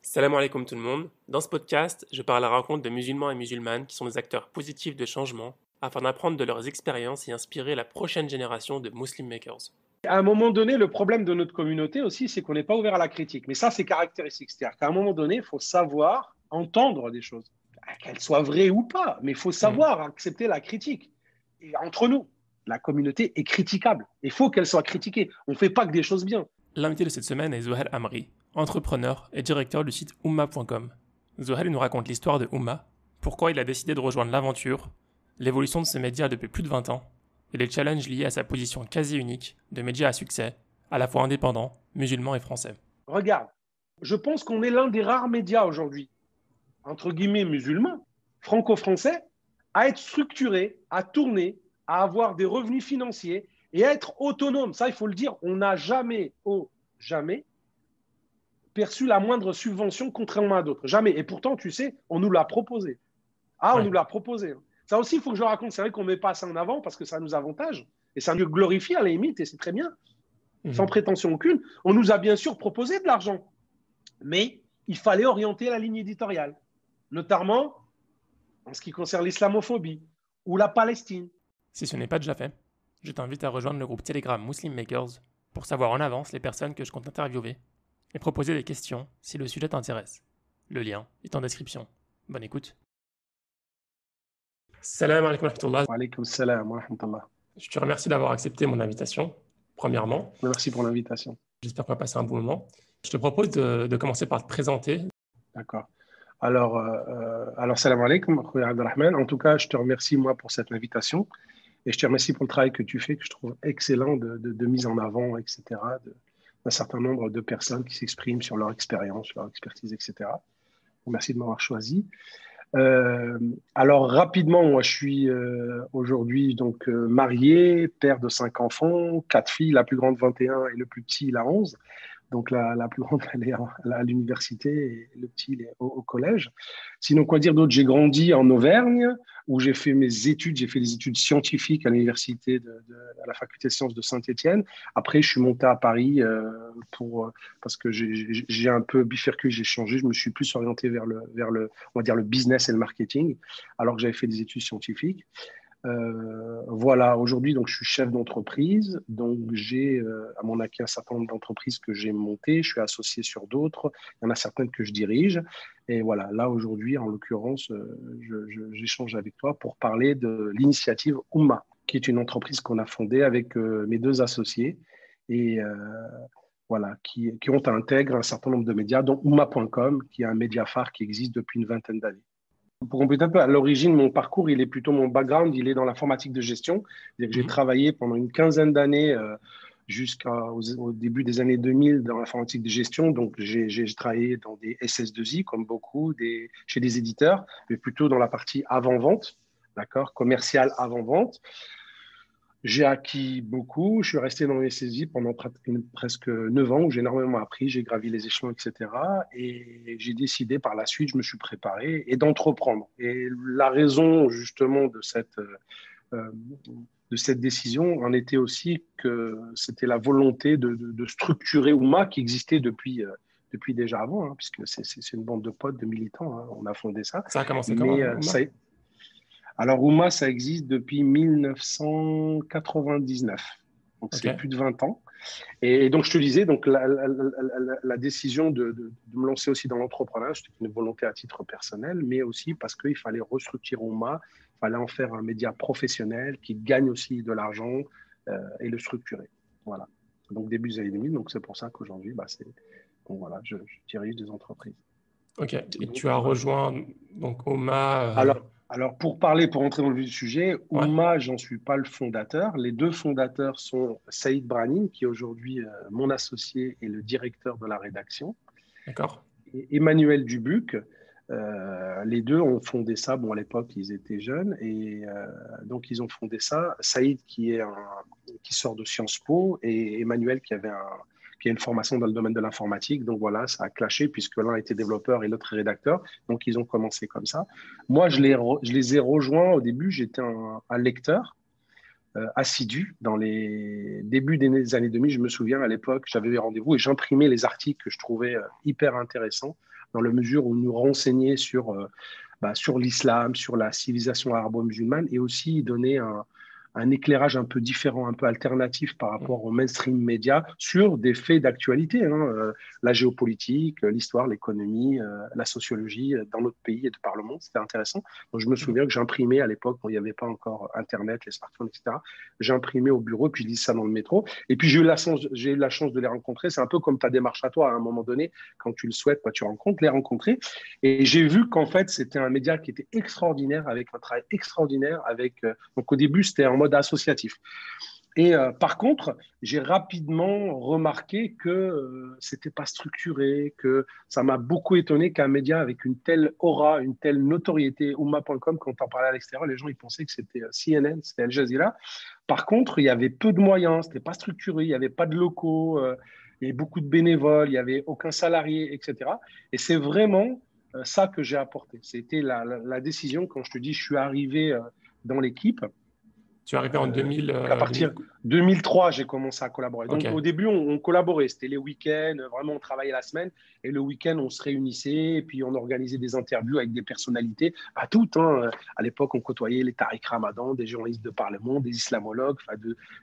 Salam alaikum tout le monde. Dans ce podcast, je parle à la rencontre de musulmans et musulmanes qui sont des acteurs positifs de changement afin d'apprendre de leurs expériences et inspirer la prochaine génération de Muslim Makers. À un moment donné, le problème de notre communauté aussi, c'est qu'on n'est pas ouvert à la critique. Mais ça, c'est caractéristique. C'est-à-dire qu'à un moment donné, il faut savoir entendre des choses, qu'elles soient vraies ou pas, mais il faut savoir accepter la critique. Et entre nous, la communauté est critiquable. Il faut qu'elle soit critiquée. On ne fait pas que des choses bien. L'invité de cette semaine est Zohair Amri, entrepreneur et directeur du site Oumma.com. Zohair nous raconte l'histoire de Oumma, pourquoi il a décidé de rejoindre l'aventure, l'évolution de ses médias depuis plus de 20 ans, et les challenges liés à sa position quasi unique de média à succès, à la fois indépendant, musulman et français. Regarde, je pense qu'on est l'un des rares médias aujourd'hui, entre guillemets musulmans, franco-français, à être structuré, à tourner, à avoir des revenus financiers et à être autonome. Ça, il faut le dire, on n'a jamais perçu la moindre subvention contrairement à d'autres. Jamais. Et pourtant, tu sais, on nous l'a proposé. Ah, on nous l'a proposé. Ça aussi, il faut que je raconte. C'est vrai qu'on ne met pas ça en avant parce que ça nous avantage et ça nous glorifie à la limite et c'est très bien, sans prétention aucune. On nous a bien sûr proposé de l'argent, mais il fallait orienter la ligne éditoriale, notamment en ce qui concerne l'islamophobie ou la Palestine. Si ce n'est pas déjà fait, je t'invite à rejoindre le groupe Telegram Muslim Makers pour savoir en avance les personnes que je compte interviewer et proposer des questions si le sujet t'intéresse. Le lien est en description. Bonne écoute. Salam alaikum wa rahmatullah. Wa alaykum salam wa rahmatullah. Je te remercie d'avoir accepté mon invitation, premièrement. Merci pour l'invitation. J'espère qu'on va passer un bon moment. Je te propose de commencer par te présenter. D'accord. Alors, salam alaikum, Abdelrahman. En tout cas, je te remercie, moi, pour cette invitation. Et je te remercie pour le travail que tu fais, que je trouve excellent de mise en avant, etc., d'un certain nombre de personnes qui s'expriment sur leur expérience, sur leur expertise, etc. Merci de m'avoir choisi. Alors, rapidement, moi, je suis aujourd'hui donc marié, père de 5 enfants, 4 filles, la plus grande 21 et le plus petit, il a 11. Donc, la plus grande, elle est à l'université et le petit, il est au collège. Sinon, quoi dire d'autre? J'ai grandi en Auvergne, où j'ai fait mes études. J'ai fait des études scientifiques à l'université, à la faculté de sciences de Saint-Étienne. Après, je suis monté à Paris parce que j'ai un peu bifurqué, j'ai changé. Je me suis plus orienté vers on va dire, le business et le marketing, alors que j'avais fait des études scientifiques. Voilà, aujourd'hui, donc, je suis chef d'entreprise. Donc, j'ai à mon acquis un certain nombre d'entreprises que j'ai montées. Je suis associé sur d'autres. Il y en a certaines que je dirige. Et voilà, là, aujourd'hui, en l'occurrence, j'échange avec toi pour parler de l'initiative Oumma, qui est une entreprise qu'on a fondée avec mes 2 associés et voilà, qui intègre un certain nombre de médias, dont Oumma.com, qui est un média phare qui existe depuis une vingtaine d'années. Pour compléter un peu, à l'origine, mon parcours, mon background, il est dans l'informatique de gestion. J'ai travaillé pendant une quinzaine d'années jusqu'au début des années 2000 dans l'informatique de gestion. Donc, j'ai travaillé dans des SS2I, comme beaucoup, chez des éditeurs, mais plutôt dans la partie avant-vente, d'accord, commercial avant-vente. J'ai acquis beaucoup. Je suis resté dans les SS2I pendant presque 9 ans, où j'ai énormément appris, j'ai gravi les échelons, etc. Et j'ai décidé par la suite, je me suis préparé, et d'entreprendre. Et la raison justement de cette décision en était aussi que c'était la volonté de structurer Oumma, qui existait depuis déjà avant, hein, puisque c'est une bande de potes, de militants, hein, on a fondé ça. Ça a commencé comment, Oumma? Alors, Oumma, ça existe depuis 1999. Donc, c'est plus de 20 ans. Et donc, je te disais, donc, la décision de me lancer aussi dans l'entrepreneuriat, c'était une volonté à titre personnel, mais aussi parce qu'il fallait restructurer Oumma, il fallait en faire un média professionnel qui gagne aussi de l'argent et le structurer. Voilà. Donc, début des années 2000. Donc, c'est pour ça qu'aujourd'hui, voilà, je dirige des entreprises. Ok. Et donc, tu as rejoint donc Oumma. Alors, pour entrer dans le vif du sujet, Oumma, j'en suis pas le fondateur. Les 2 fondateurs sont Saïd Branin, qui est aujourd'hui mon associé et le directeur de la rédaction. D'accord. Et Emmanuel Dubuc. Les 2 ont fondé ça. Bon, à l'époque, ils étaient jeunes. Et donc, ils ont fondé ça. Saïd, qui sort de Sciences Po, et Emmanuel, qui a une formation dans le domaine de l'informatique. Donc voilà, ça a clashé puisque l'un était développeur et l'autre rédacteur. Donc ils ont commencé comme ça. Moi, je les ai rejoints au début, j'étais un lecteur. assidu dans les débuts des années 2000. Je me souviens, à l'époque, j'avais des rendez-vous et j'imprimais les articles que je trouvais hyper intéressants dans la mesure où nous renseignaient sur l'islam, sur la civilisation arabo-musulmane et aussi donner un éclairage un peu différent, un peu alternatif par rapport au mainstream média sur des faits d'actualité, la géopolitique, l'histoire, l'économie, la sociologie dans notre pays et de par le monde. C'était intéressant. Donc, je me souviens que j'imprimais à l'époque, où il n'y avait pas encore Internet, les smartphones, etc. J'imprimais au bureau, puis je lisais ça dans le métro. Et puis, j'ai eu la chance de les rencontrer. C'est un peu comme ta démarche à toi, à un moment donné, quand tu le souhaites, tu rencontres, les rencontrer. Et j'ai vu qu'en fait, c'était un média qui était extraordinaire, avec un travail extraordinaire. Donc, au début, c'était en mode associatif. Et par contre, j'ai rapidement remarqué que c'était pas structuré, que ça m'a beaucoup étonné qu'un média avec une telle aura, une telle notoriété, Oumma.com, quand on parlait à l'extérieur, les gens ils pensaient que c'était CNN, c'était Al Jazeera. Par contre, il y avait peu de moyens, c'était pas structuré, il y avait pas de locaux, il y avait beaucoup de bénévoles, il y avait aucun salarié, etc. Et c'est vraiment ça que j'ai apporté. C'était la décision quand je te dis, je suis arrivé dans l'équipe. Tu es arrivé en 2000, À partir de 2003, j'ai commencé à collaborer. Donc, Ok. au début, on collaborait. C'était les week-ends. Vraiment, on travaillait la semaine. Et le week-end, on se réunissait. Et puis, on organisait des interviews avec des personnalités. Pas toutes. À l'époque, on côtoyait les Tariq Ramadan, des journalistes de par le monde, des islamologues,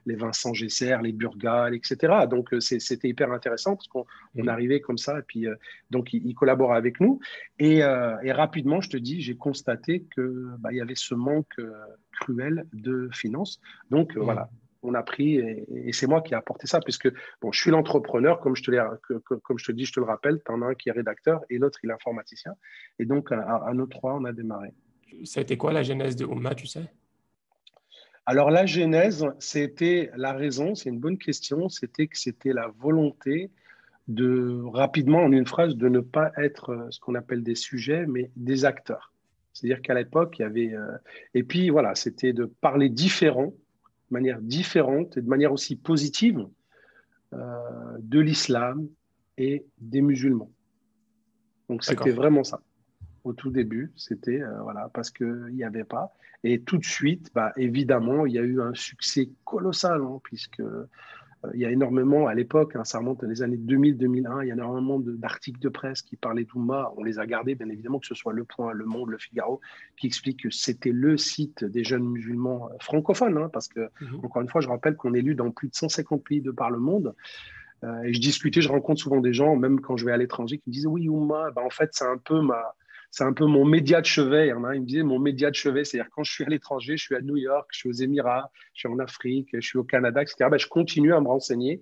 les Vincent Gesser, les Burgal, etc. Donc, c'était hyper intéressant parce qu'on arrivait comme ça. Et puis, donc, ils collaboraient avec nous. Et rapidement, je te dis, j'ai constaté qu'il y avait ce manque cruel de finances. Donc, voilà, on a pris, et c'est moi qui ai apporté ça, puisque bon, je suis l'entrepreneur, comme je te dis, je te le rappelle, tu en as un qui est rédacteur et l'autre, il est informaticien. Et donc, à nos trois, on a démarré. Ça a été quoi la genèse de Oumma, tu sais? Alors, la genèse, c'était la raison, c'est une bonne question, c'était que c'était la volonté de, rapidement, en une phrase, de ne pas être ce qu'on appelle des sujets, mais des acteurs. C'est-à-dire qu'à l'époque, il y avait... et puis, voilà, c'était de parler différent, de manière différente et de manière aussi positive de l'islam et des musulmans. Donc, c'était D'accord. vraiment ça. Au tout début, c'était voilà, parce qu'il n'y avait pas. Et tout de suite, évidemment, il y a eu un succès colossal, puisque il y a énormément, à l'époque, ça remonte les années 2000-2001, il y a énormément d'articles de presse qui parlaient d'Oumma. On les a gardés, bien évidemment, que ce soit Le Point, Le Monde, Le Figaro, qui expliquent que c'était le site des jeunes musulmans francophones. Parce que, encore une fois, je rappelle qu'on est lu dans plus de 150 pays de par le monde. Et je rencontre souvent des gens, même quand je vais à l'étranger, qui me disent oui, Oumma, en fait, c'est un peu mon média de chevet. Il y en a un, il me disait mon média de chevet, c'est-à-dire quand je suis à l'étranger, je suis à New York, je suis aux Émirats, je suis en Afrique, je suis au Canada, etc. Je continue à me renseigner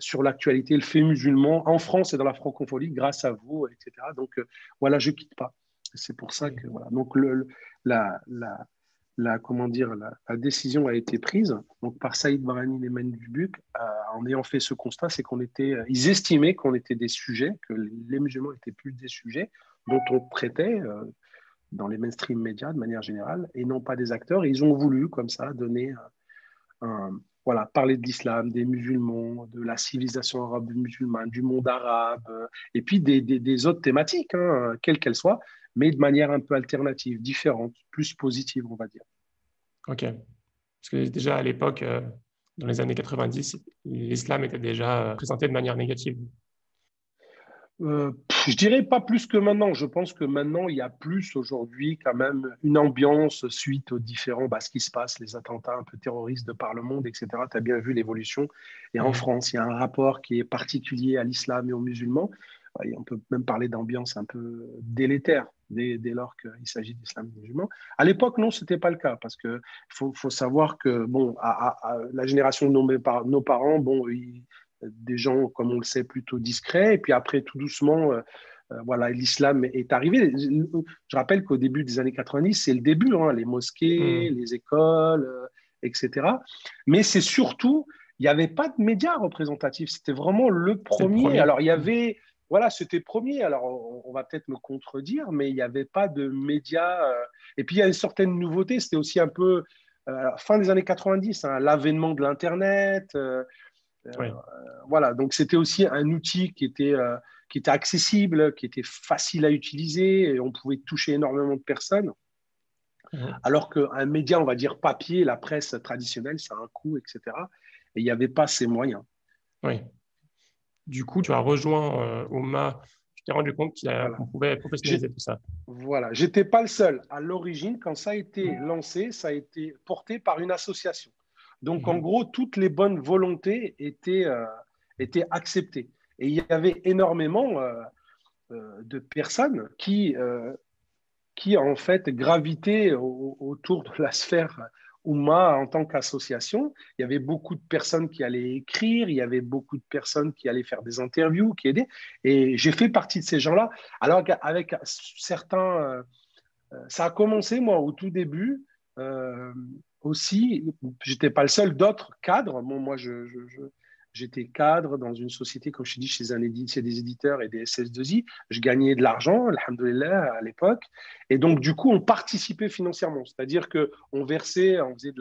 sur l'actualité, le fait musulman en France et dans la francophonie grâce à vous, etc. Donc voilà, je quitte pas. C'est pour ça que voilà. Donc la, la, comment dire, la décision a été prise donc par Saïd Barani et Manu Dubuc en ayant fait ce constat, c'est ils estimaient qu'on était des sujets, que les musulmans étaient plus des sujets dont on traitait dans les mainstream médias de manière générale et non pas des acteurs. Et ils ont voulu comme ça donner voilà, parler de l'islam, des musulmans, de la civilisation arabe musulmane, du monde arabe, et puis des autres thématiques, quelles qu'elles soient, mais de manière un peu alternative, différente, plus positive, on va dire. Ok. Parce que déjà à l'époque, dans les années 90, l'islam était déjà présenté de manière négative. Je dirais pas plus que maintenant. Je pense que maintenant, il y a plus aujourd'hui quand même une ambiance suite aux différents, ce qui se passe, les attentats un peu terroristes de par le monde, etc. Tu as bien vu l'évolution. Et en France, il y a un rapport qui est particulier à l'islam et aux musulmans. Et on peut même parler d'ambiance un peu délétère dès lors qu'il s'agit d'islam et de musulmans. À l'époque, non, c'était pas le cas parce que faut savoir que bon, à la génération de nos parents, bon, des gens, comme on le sait, plutôt discrets. Et puis après, tout doucement, voilà, l'islam est arrivé. Je rappelle qu'au début des années 90, c'est le début, les mosquées, les écoles, etc. Mais c'est surtout, il n'y avait pas de médias représentatifs. C'était vraiment le C'est le premier. premier. Alors, il y avait, voilà, c'était premier. Alors, on va peut-être me contredire, mais il n'y avait pas de médias. Et puis, il y a une certaine nouveauté. C'était aussi un peu fin des années 90, l'avènement de l'Internet. Oui. Voilà, donc c'était aussi un outil qui était accessible, qui était facile à utiliser, et on pouvait toucher énormément de personnes. Mhm. Alors qu'un média, on va dire papier, la presse traditionnelle, ça a un coût, etc. Et il n'y avait pas ces moyens. Oui. Du coup, tu as rejoint Ouma, tu t'es rendu compte Voilà. qu'on pouvait professionnaliser tout ça. Voilà. J'étais pas le seul. À l'origine, quand ça a été lancé, ça a été porté par une association. Donc, en Mhm. gros, toutes les bonnes volontés étaient acceptées. Et il y avait énormément de personnes qui en fait gravitaient autour de la sphère Oumma en tant qu'association. Il y avait beaucoup de personnes qui allaient écrire, il y avait beaucoup de personnes qui allaient faire des interviews, qui aidaient. Et j'ai fait partie de ces gens-là. Alors qu'avec certains, ça a commencé, moi, au tout début, euh, aussi, j'étais pas le seul, d'autres cadres. Bon, moi, j'étais cadre dans une société, comme je te dis, chez des éditeurs et des SS2I. Je gagnais de l'argent, alhamdoulilah, à l'époque. Et donc, du coup, on participait financièrement. C'est-à-dire qu'on versait, on faisait de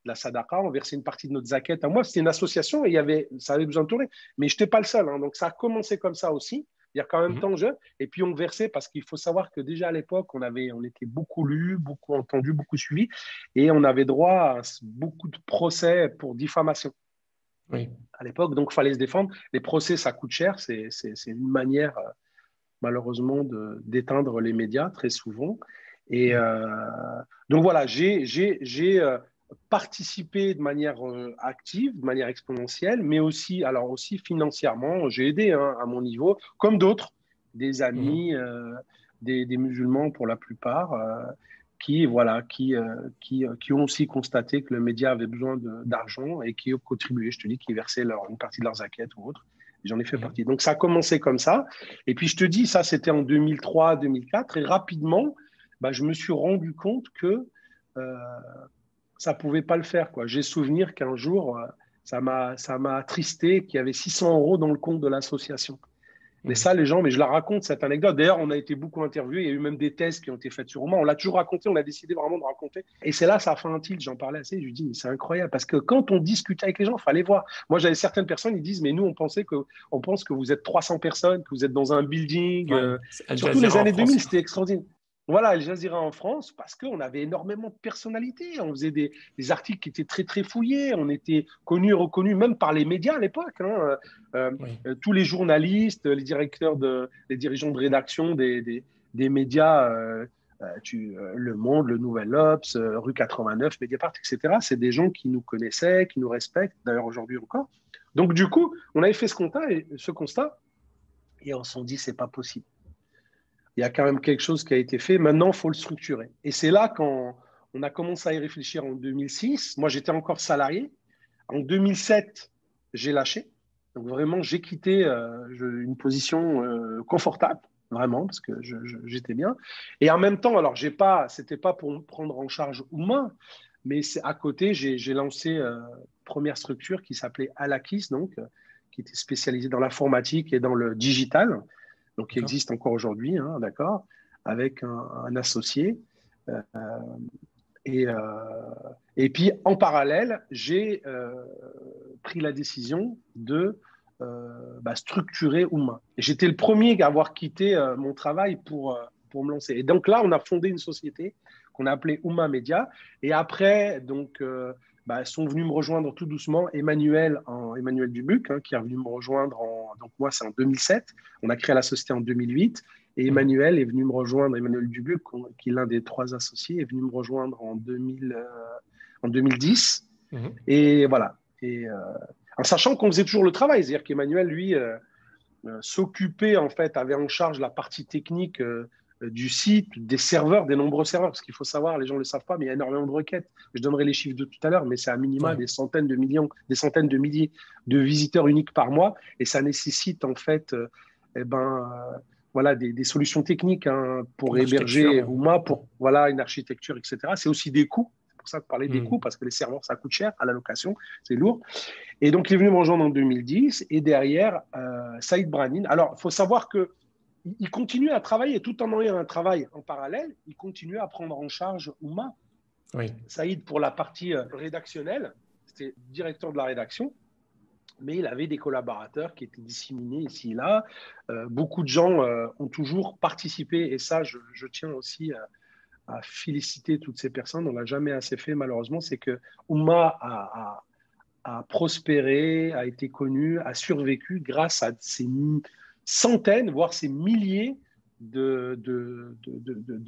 la sadaqa, on versait une partie de notre zakat. À moi, c'était une association et ça avait besoin de tourner. Mais je n'étais pas le seul. Hein. Donc, ça a commencé comme ça aussi. C'est-à-dire qu'en même Mhm. temps, et puis on versait parce qu'il faut savoir que déjà à l'époque, on était beaucoup lus, beaucoup entendus, beaucoup suivis, et on avait droit à beaucoup de procès pour diffamation Oui. à l'époque. Donc, il fallait se défendre. Les procès, ça coûte cher. C'est une manière, malheureusement, d'éteindre les médias très souvent. Et Mhm. donc, voilà, j'ai participé de manière active, de manière exponentielle, mais aussi, alors aussi financièrement, j'ai aidé hein, à mon niveau, comme d'autres, des Mhm. amis, des musulmans pour la plupart, qui, voilà, qui ont aussi constaté que le média avait besoin d'argent et qui ont contribué, je te dis, qui versaient une partie de leurs enquêtes ou autre. J'en ai fait Mhm. partie. Donc, ça a commencé comme ça. Et puis, je te dis, ça, c'était en 2003-2004. Et rapidement, bah, je me suis rendu compte que euh, ça ne pouvait pas le faire, quoi. J'ai souvenir qu'un jour, ça m'a attristé qu'il y avait 600 euros dans le compte de l'association. Mais Mhm. ça, les gens, mais je la raconte, cette anecdote. D'ailleurs, on a été beaucoup interviewés. Il y a eu même des thèses qui ont été faites sur moi. On l'a toujours raconté. On a décidé vraiment de raconter. Et c'est là, ça a fait un tilt. J'en parlais assez. Je lui dis, mais c'est incroyable. Parce que quand on discutait avec les gens, il fallait voir. Moi, j'avais certaines personnes, ils disent, mais nous, on pense que vous êtes 300 personnes, que vous êtes dans un building. Ouais. C'est Al Surtout les Jazeera en années 2000, France. c'était extraordinaire. Voilà, Al Jazeera en France, parce qu'on avait énormément de personnalités. On faisait des articles qui étaient très, très fouillés. On était connus et reconnus, même par les médias à l'époque. Hein. Euh, Oui. tous les journalistes, les dirigeants de rédaction des médias, Le Monde, Le Nouvel Obs, Rue 89, Mediapart, etc. C'est des gens qui nous connaissaient, qui nous respectent, d'ailleurs aujourd'hui encore. Donc du coup, on avait fait ce constat et on s'est dit c'est pas possible. Il y a quand même quelque chose qui a été fait. Maintenant, il faut le structurer. Et c'est là quand on a commencé à y réfléchir en 2006. Moi, j'étais encore salarié. En 2007, j'ai lâché. Donc vraiment, j'ai quitté une position confortable, vraiment, parce que j'étais bien. Et en même temps, alors, c'était pas pour prendre en charge Ouma, mais c'est à côté, j'ai lancé une première structure qui s'appelait Alakis, donc, qui était spécialisée dans l'informatique et dans le digital, donc qui D'accord. existe encore aujourd'hui, hein, d'accord, avec un associé. Euh, et, euh, et puis, en parallèle, j'ai pris la décision de structurer Ouma. Et j'étais le premier à avoir quitté mon travail pour me lancer. Et donc là, on a fondé une société qu'on a appelée Ouma Media. Et après, donc, sont venus me rejoindre tout doucement Emmanuel Dubuc, hein, qui est venu me rejoindre donc moi, c'est en 2007. On a créé la société en 2008. Et Mhm. Emmanuel est venu me rejoindre, Emmanuel Dubuc, qui est l'un des trois associés, est venu me rejoindre en 2010. Mhm. Et voilà. Et en sachant qu'on faisait toujours le travail, c'est-à-dire qu'Emmanuel, lui, s'occupait, en fait, avait en charge la partie technique du site, des serveurs, des nombreux serveurs, parce qu'il faut savoir, les gens ne le savent pas, mais il y a énormément de requêtes. Je donnerai les chiffres de tout à l'heure, mais c'est à minima Ouais. des centaines de millions, des centaines de milliers de visiteurs uniques par mois, et ça nécessite, en fait, voilà, des solutions techniques hein, pour Une architecture. héberger Ouma, pour voilà, une architecture, etc. C'est aussi des coûts. C'est pour ça que parler des coûts, Mhm. parce que les serveurs, ça coûte cher à la location, c'est lourd. Et donc, il est venu me rejoindre en 2010. Et derrière, Saïd Branin. Alors, il faut savoir que il continue à travailler, tout en ayant un travail en parallèle, il continue à prendre en charge Ouma. Oui. Saïd, pour la partie rédactionnelle, c'était directeur de la rédaction, mais il avait des collaborateurs qui étaient disséminés ici et là. Beaucoup de gens ont toujours participé, et ça, je tiens aussi à féliciter toutes ces personnes. On l'a jamais assez fait, malheureusement. C'est que Oumma a prospéré, a été connu, a survécu grâce à ces centaines, voire ces milliers de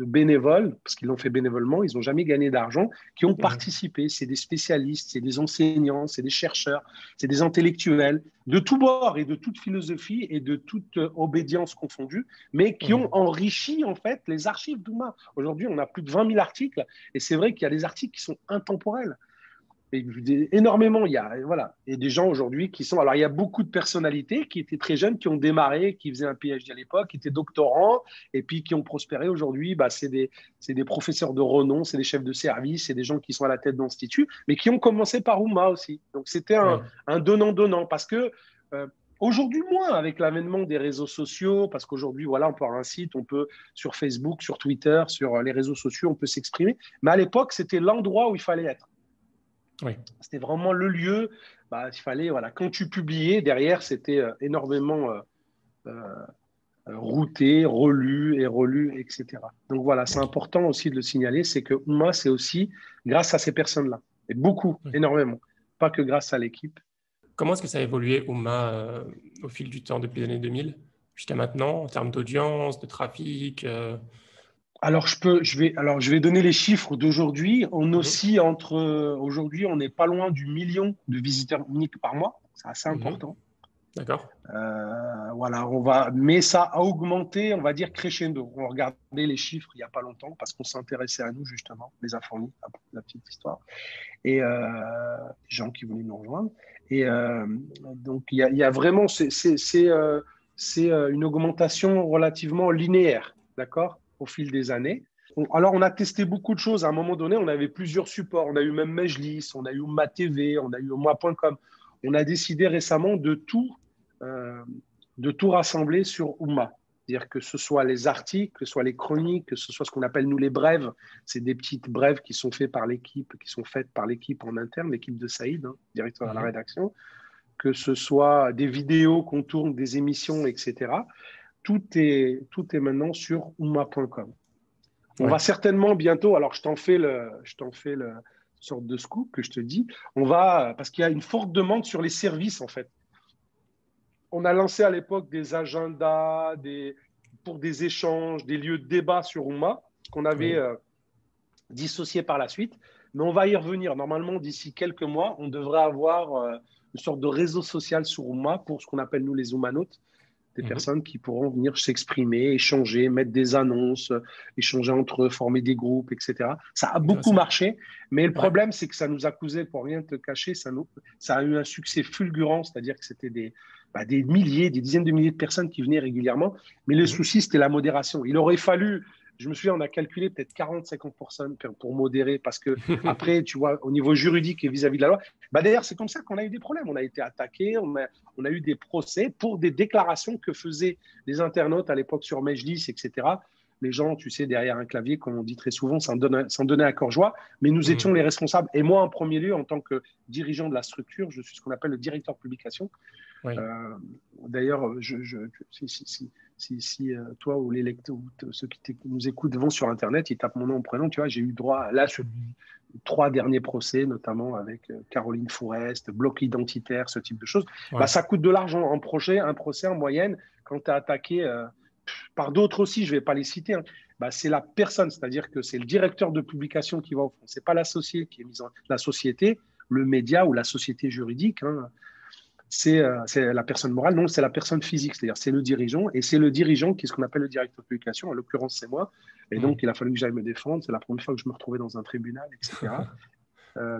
bénévoles, parce qu'ils l'ont fait bénévolement, ils n'ont jamais gagné d'argent, qui ont participé. C'est des spécialistes, c'est des enseignants, c'est des chercheurs, c'est des intellectuels de tous bords et de toute philosophie et de toute obédience confondue, mais qui ont enrichi en fait les archives d'Oumma. Aujourd'hui, on a plus de 20 000 articles et c'est vrai qu'il y a des articles qui sont intemporels. Et énormément, il y a voilà, et des gens aujourd'hui qui sont. Alors, il y a beaucoup de personnalités qui étaient très jeunes, qui ont démarré, qui faisaient un PhD à l'époque, qui étaient doctorants, et puis qui ont prospéré aujourd'hui. Bah, c'est des professeurs de renom, c'est des chefs de service, c'est des gens qui sont à la tête d'instituts, mais qui ont commencé par Oumma aussi. Donc, c'était un donnant-donnant, parce que aujourd'hui, moins avec l'avènement des réseaux sociaux, parce qu'aujourd'hui, voilà, on peut avoir un site, on peut sur Facebook, sur Twitter, sur les réseaux sociaux, on peut s'exprimer. Mais à l'époque, c'était l'endroit où il fallait être. Oui. C'était vraiment le lieu. Bah, il fallait, voilà, quand tu publiais, derrière, c'était énormément routé, relu, etc. Donc voilà, c'est important aussi de le signaler, c'est que Oumma, c'est aussi grâce à ces personnes-là. Et beaucoup, énormément. Pas que grâce à l'équipe. Comment est-ce que ça a évolué, Oumma, au fil du temps, depuis les années 2000 jusqu'à maintenant, en termes d'audience, de trafic Alors, je vais donner les chiffres d'aujourd'hui. On oscille aujourd'hui, on n'est pas loin du million de visiteurs uniques par mois. C'est assez important. D'accord. Voilà, mais ça a augmenté, on va dire crescendo. On regardait les chiffres il n'y a pas longtemps parce qu'on s'intéressait à nous, justement, les a fournis, la petite histoire, et des gens qui voulaient nous rejoindre. Et donc, il y a vraiment, c'est une augmentation relativement linéaire, d'accord, au fil des années. Alors, on a testé beaucoup de choses. À un moment donné, on avait plusieurs supports. On a eu même Mejlis, on a eu Oumma TV, on a eu Oumma.com. On a décidé récemment de tout rassembler sur Oumma. C'est-à-dire que ce soit les articles, que ce soit les chroniques, que ce soit ce qu'on appelle nous les brèves. C'est des petites brèves qui sont faites par l'équipe, en interne, l'équipe de Saïd, directeur de la rédaction. Que ce soit des vidéos qu'on tourne, des émissions, etc. Tout est maintenant sur Oumma.com. On va certainement bientôt, alors je t'en fais le sorte de scoop que je te dis, parce qu'il y a une forte demande sur les services en fait. On a lancé à l'époque des agendas pour des échanges, des lieux de débat sur Oumma, qu'on avait dissocié par la suite. Mais on va y revenir. Normalement, d'ici quelques mois, on devrait avoir une sorte de réseau social sur Oumma pour ce qu'on appelle, nous, les Oumanotes, des personnes qui pourront venir s'exprimer, échanger, mettre des annonces, échanger entre eux, former des groupes, etc. Ça a beaucoup marché, mais le problème, c'est que ça nous a causé, pour rien te cacher, ça a eu un succès fulgurant, c'est-à-dire que c'était des milliers, des dizaines de milliers de personnes qui venaient régulièrement, mais le souci, c'était la modération. Il aurait fallu, je me souviens, on a calculé peut-être 40-50% pour modérer, parce que après, tu vois, au niveau juridique et vis-à-vis de la loi, d'ailleurs, c'est comme ça qu'on a eu des problèmes. On a été attaqués, on a eu des procès pour des déclarations que faisaient les internautes à l'époque sur Mejlis, etc. Les gens, tu sais, derrière un clavier, comme on dit très souvent, s'en donnaient à cœur joie, mais nous étions les responsables. Et moi, en premier lieu, en tant que dirigeant de la structure, je suis ce qu'on appelle le directeur de publication. Oui. D'ailleurs, si toi ou les lecteurs, ceux qui nous écoutent vont sur Internet, ils tapent mon nom en prénom, tu vois, j'ai eu droit, là, sur 3 derniers procès, notamment avec Caroline Fourest, bloc identitaire, ce type de choses. Ça coûte de l'argent. Un procès en moyenne, quand tu es attaqué par d'autres aussi, je ne vais pas les citer, c'est la personne, c'est-à-dire que c'est le directeur de publication qui va au fond. Ce n'est pas l'associé qui est mis en... La société, le média ou la société juridique, c'est la personne morale, non, c'est la personne physique, c'est-à-dire c'est le dirigeant, et c'est le dirigeant qui est ce qu'on appelle le directeur de publication, en l'occurrence c'est moi, et donc il a fallu que j'aille me défendre, c'est la première fois que je me retrouvais dans un tribunal, etc.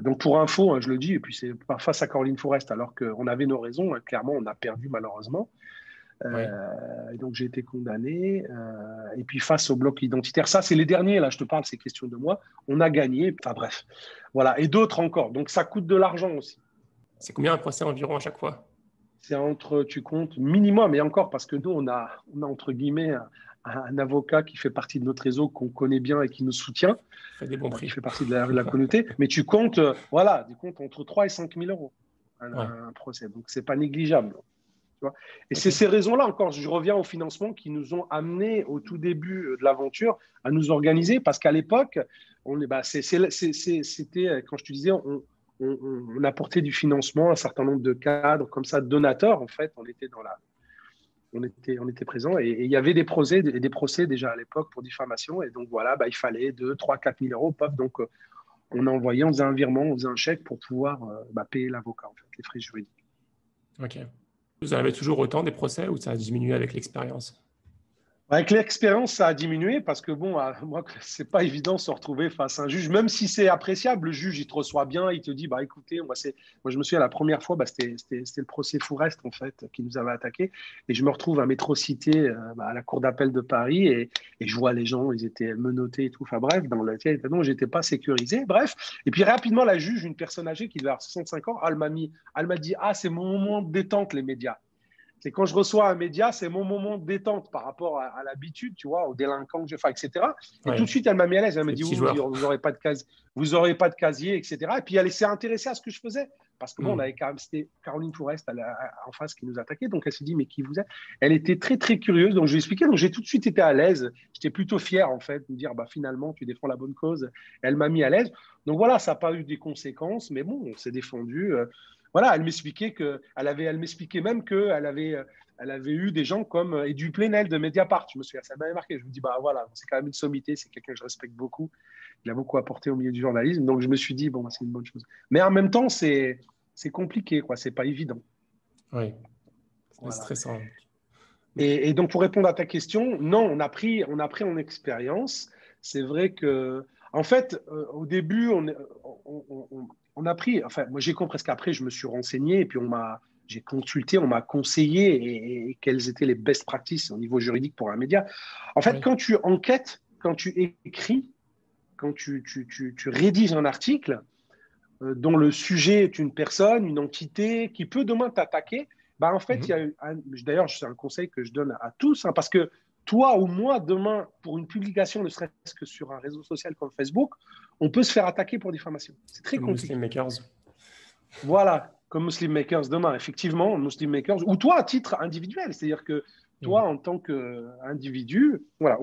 Donc pour info, je le dis, et puis c'est pas face à Caroline Fourest, alors qu'on avait nos raisons, clairement on a perdu malheureusement, et donc j'ai été condamné, et puis face au bloc identitaire, ça c'est les derniers, là je te parle, c'est question de moi, on a gagné, enfin bref, voilà, et d'autres encore, donc ça coûte de l'argent aussi. C'est combien un procès environ à chaque fois? C'est tu comptes, minimum, et encore, parce que nous, on a entre guillemets, un avocat qui fait partie de notre réseau, qu'on connaît bien et qui nous soutient, fait des bons prix. Qui fait partie de la communauté, mais tu comptes, entre 3 et 5 000 euros un procès, donc c'est pas négligeable. Tu vois. Et Ok. c'est ces raisons-là, encore, je reviens au financement, qui nous ont amenés au tout début de l'aventure à nous organiser, parce qu'à l'époque, c'était, quand je te disais, on apportait du financement à un certain nombre de cadres, comme ça, donateurs, en fait, on était présents, et il y avait des procès déjà à l'époque pour diffamation, et donc voilà, il fallait 2, 3, 4 000 euros, paf, donc on a envoyé, on faisait un virement, on faisait un chèque pour pouvoir payer l'avocat, en fait, les frais juridiques. Ok. Vous en avez toujours autant des procès ou ça a diminué avec l'expérience? Avec l'expérience, ça a diminué parce que bon, moi, c'est pas évident de se retrouver face à un juge, même si c'est appréciable. Le juge, il te reçoit bien, il te dit, écoutez, moi, je me souviens la première fois, c'était le procès Fourest en fait qui nous avait attaqué, et je me retrouve à Métrocité, à la cour d'appel de Paris, et je vois les gens, ils étaient menottés et tout. Enfin bref, dans le non, j'étais pas sécurisé. Bref, et puis rapidement, la juge, une personne âgée qui devait avoir 65 ans, elle m'a dit, ah, c'est mon moment de détente, les médias. C'est quand je reçois un média, c'est mon moment de détente par rapport à l'habitude, tu vois, aux délinquants que je fais, etc. Et tout de Ouais, suite, elle m'a mis à l'aise. Elle me c'est les dit, petits oui, joueurs. vous n'aurez pas de casier, vous aurez pas de casier, etc. Et puis, elle s'est intéressée à ce que je faisais. Parce que bon, on Hmm. avait quand même, c'était Caroline Fourest en face qui nous attaquait. Donc, elle s'est dit, mais qui vous êtes? Elle était très, très curieuse. Donc, je lui ai expliqué. Donc, j'ai tout de suite été à l'aise. J'étais plutôt fier, en fait, de me dire, finalement, tu défends la bonne cause. Elle m'a mis à l'aise. Donc, voilà, ça n'a pas eu des conséquences. Mais bon, on s'est défendu. Voilà, elle m'expliquait même elle avait eu des gens comme Edu Plenel de Mediapart. Je me souviens, ça m'avait marqué. Je me dis, voilà, c'est quand même une sommité, c'est quelqu'un que je respecte beaucoup. Il a beaucoup apporté au milieu du journalisme. Donc, je me suis dit, c'est une bonne chose. Mais en même temps, c'est compliqué, quoi. C'est pas évident. Oui, c'est Voilà. stressant. Et donc, pour répondre à ta question, non, on a pris en expérience. C'est vrai que, en fait, au début, on a pris, enfin, moi, j'ai compris, parce qu'après, je me suis renseigné, et puis j'ai consulté, on m'a conseillé et quelles étaient les best practices au niveau juridique pour un média. En fait, Oui. quand tu enquêtes, quand tu écris, quand tu rédiges un article, dont le sujet est une personne, une entité qui peut demain t'attaquer, en fait, Mhm. d'ailleurs, c'est un conseil que je donne à tous, parce que toi ou moi, demain, pour une publication, ne serait-ce que sur un réseau social comme Facebook, on peut se faire attaquer pour diffamation. C'est très Comme Muslim compliqué. Makers. Voilà, comme Muslim Makers demain, effectivement, Muslim Makers, ou toi à titre individuel, c'est-à-dire que toi Hmm. en tant qu'individu, voilà.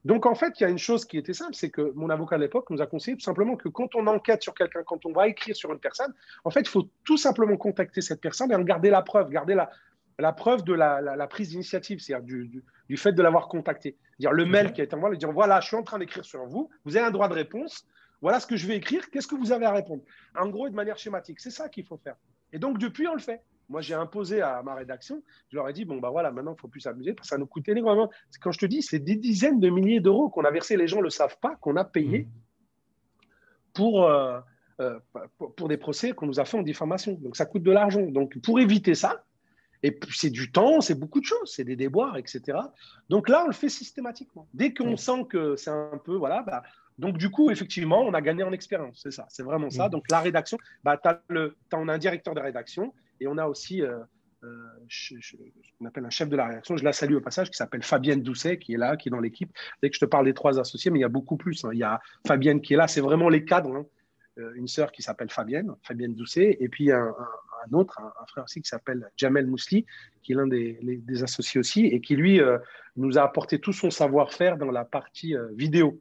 Donc en fait, il y a une chose qui était simple, c'est que mon avocat à l'époque nous a conseillé tout simplement que quand on enquête sur quelqu'un, quand on va écrire sur une personne, en fait, il faut tout simplement contacter cette personne et en garder la preuve, garder la preuve de la prise d'initiative, c'est-à-dire du fait de l'avoir contacté. Dire le Ok. mail qui a été envoyé, dire voilà, je suis en train d'écrire sur vous, vous avez un droit de réponse, voilà ce que je vais écrire, qu'est-ce que vous avez à répondre? En gros, de manière schématique, c'est ça qu'il faut faire. Et donc, depuis, on le fait. Moi, j'ai imposé à ma rédaction, je leur ai dit, voilà, maintenant, il ne faut plus s'amuser, parce que ça nous coûte énormément. Quand je te dis, c'est des dizaines de milliers d'euros qu'on a versés, les gens ne le savent pas, qu'on a Hmm. payé pour, euh, pour des procès qu'on nous a fait en diffamation. Donc, ça coûte de l'argent. Donc, pour éviter ça, et puis c'est du temps, c'est beaucoup de choses, c'est des déboires, etc. Donc là, on le fait systématiquement. Dès qu'on Oui. sent que c'est un peu, voilà, donc du coup, effectivement, on a gagné en expérience, c'est ça, c'est vraiment ça. Hmm. Donc la rédaction, on a un directeur de rédaction et on a aussi ce qu'on appelle un chef de la rédaction, je la salue au passage, qui s'appelle Fabienne Doucet, qui est là, qui est dans l'équipe. Dès que je te parle des 3 associés, mais il y a beaucoup plus. Il y a Fabienne qui est là, c'est vraiment les cadres. Une sœur qui s'appelle Fabienne Doucet, et puis un autre, un frère aussi qui s'appelle Jamel Mousli, qui est l'un des associés aussi, et qui lui nous a apporté tout son savoir-faire dans la partie vidéo.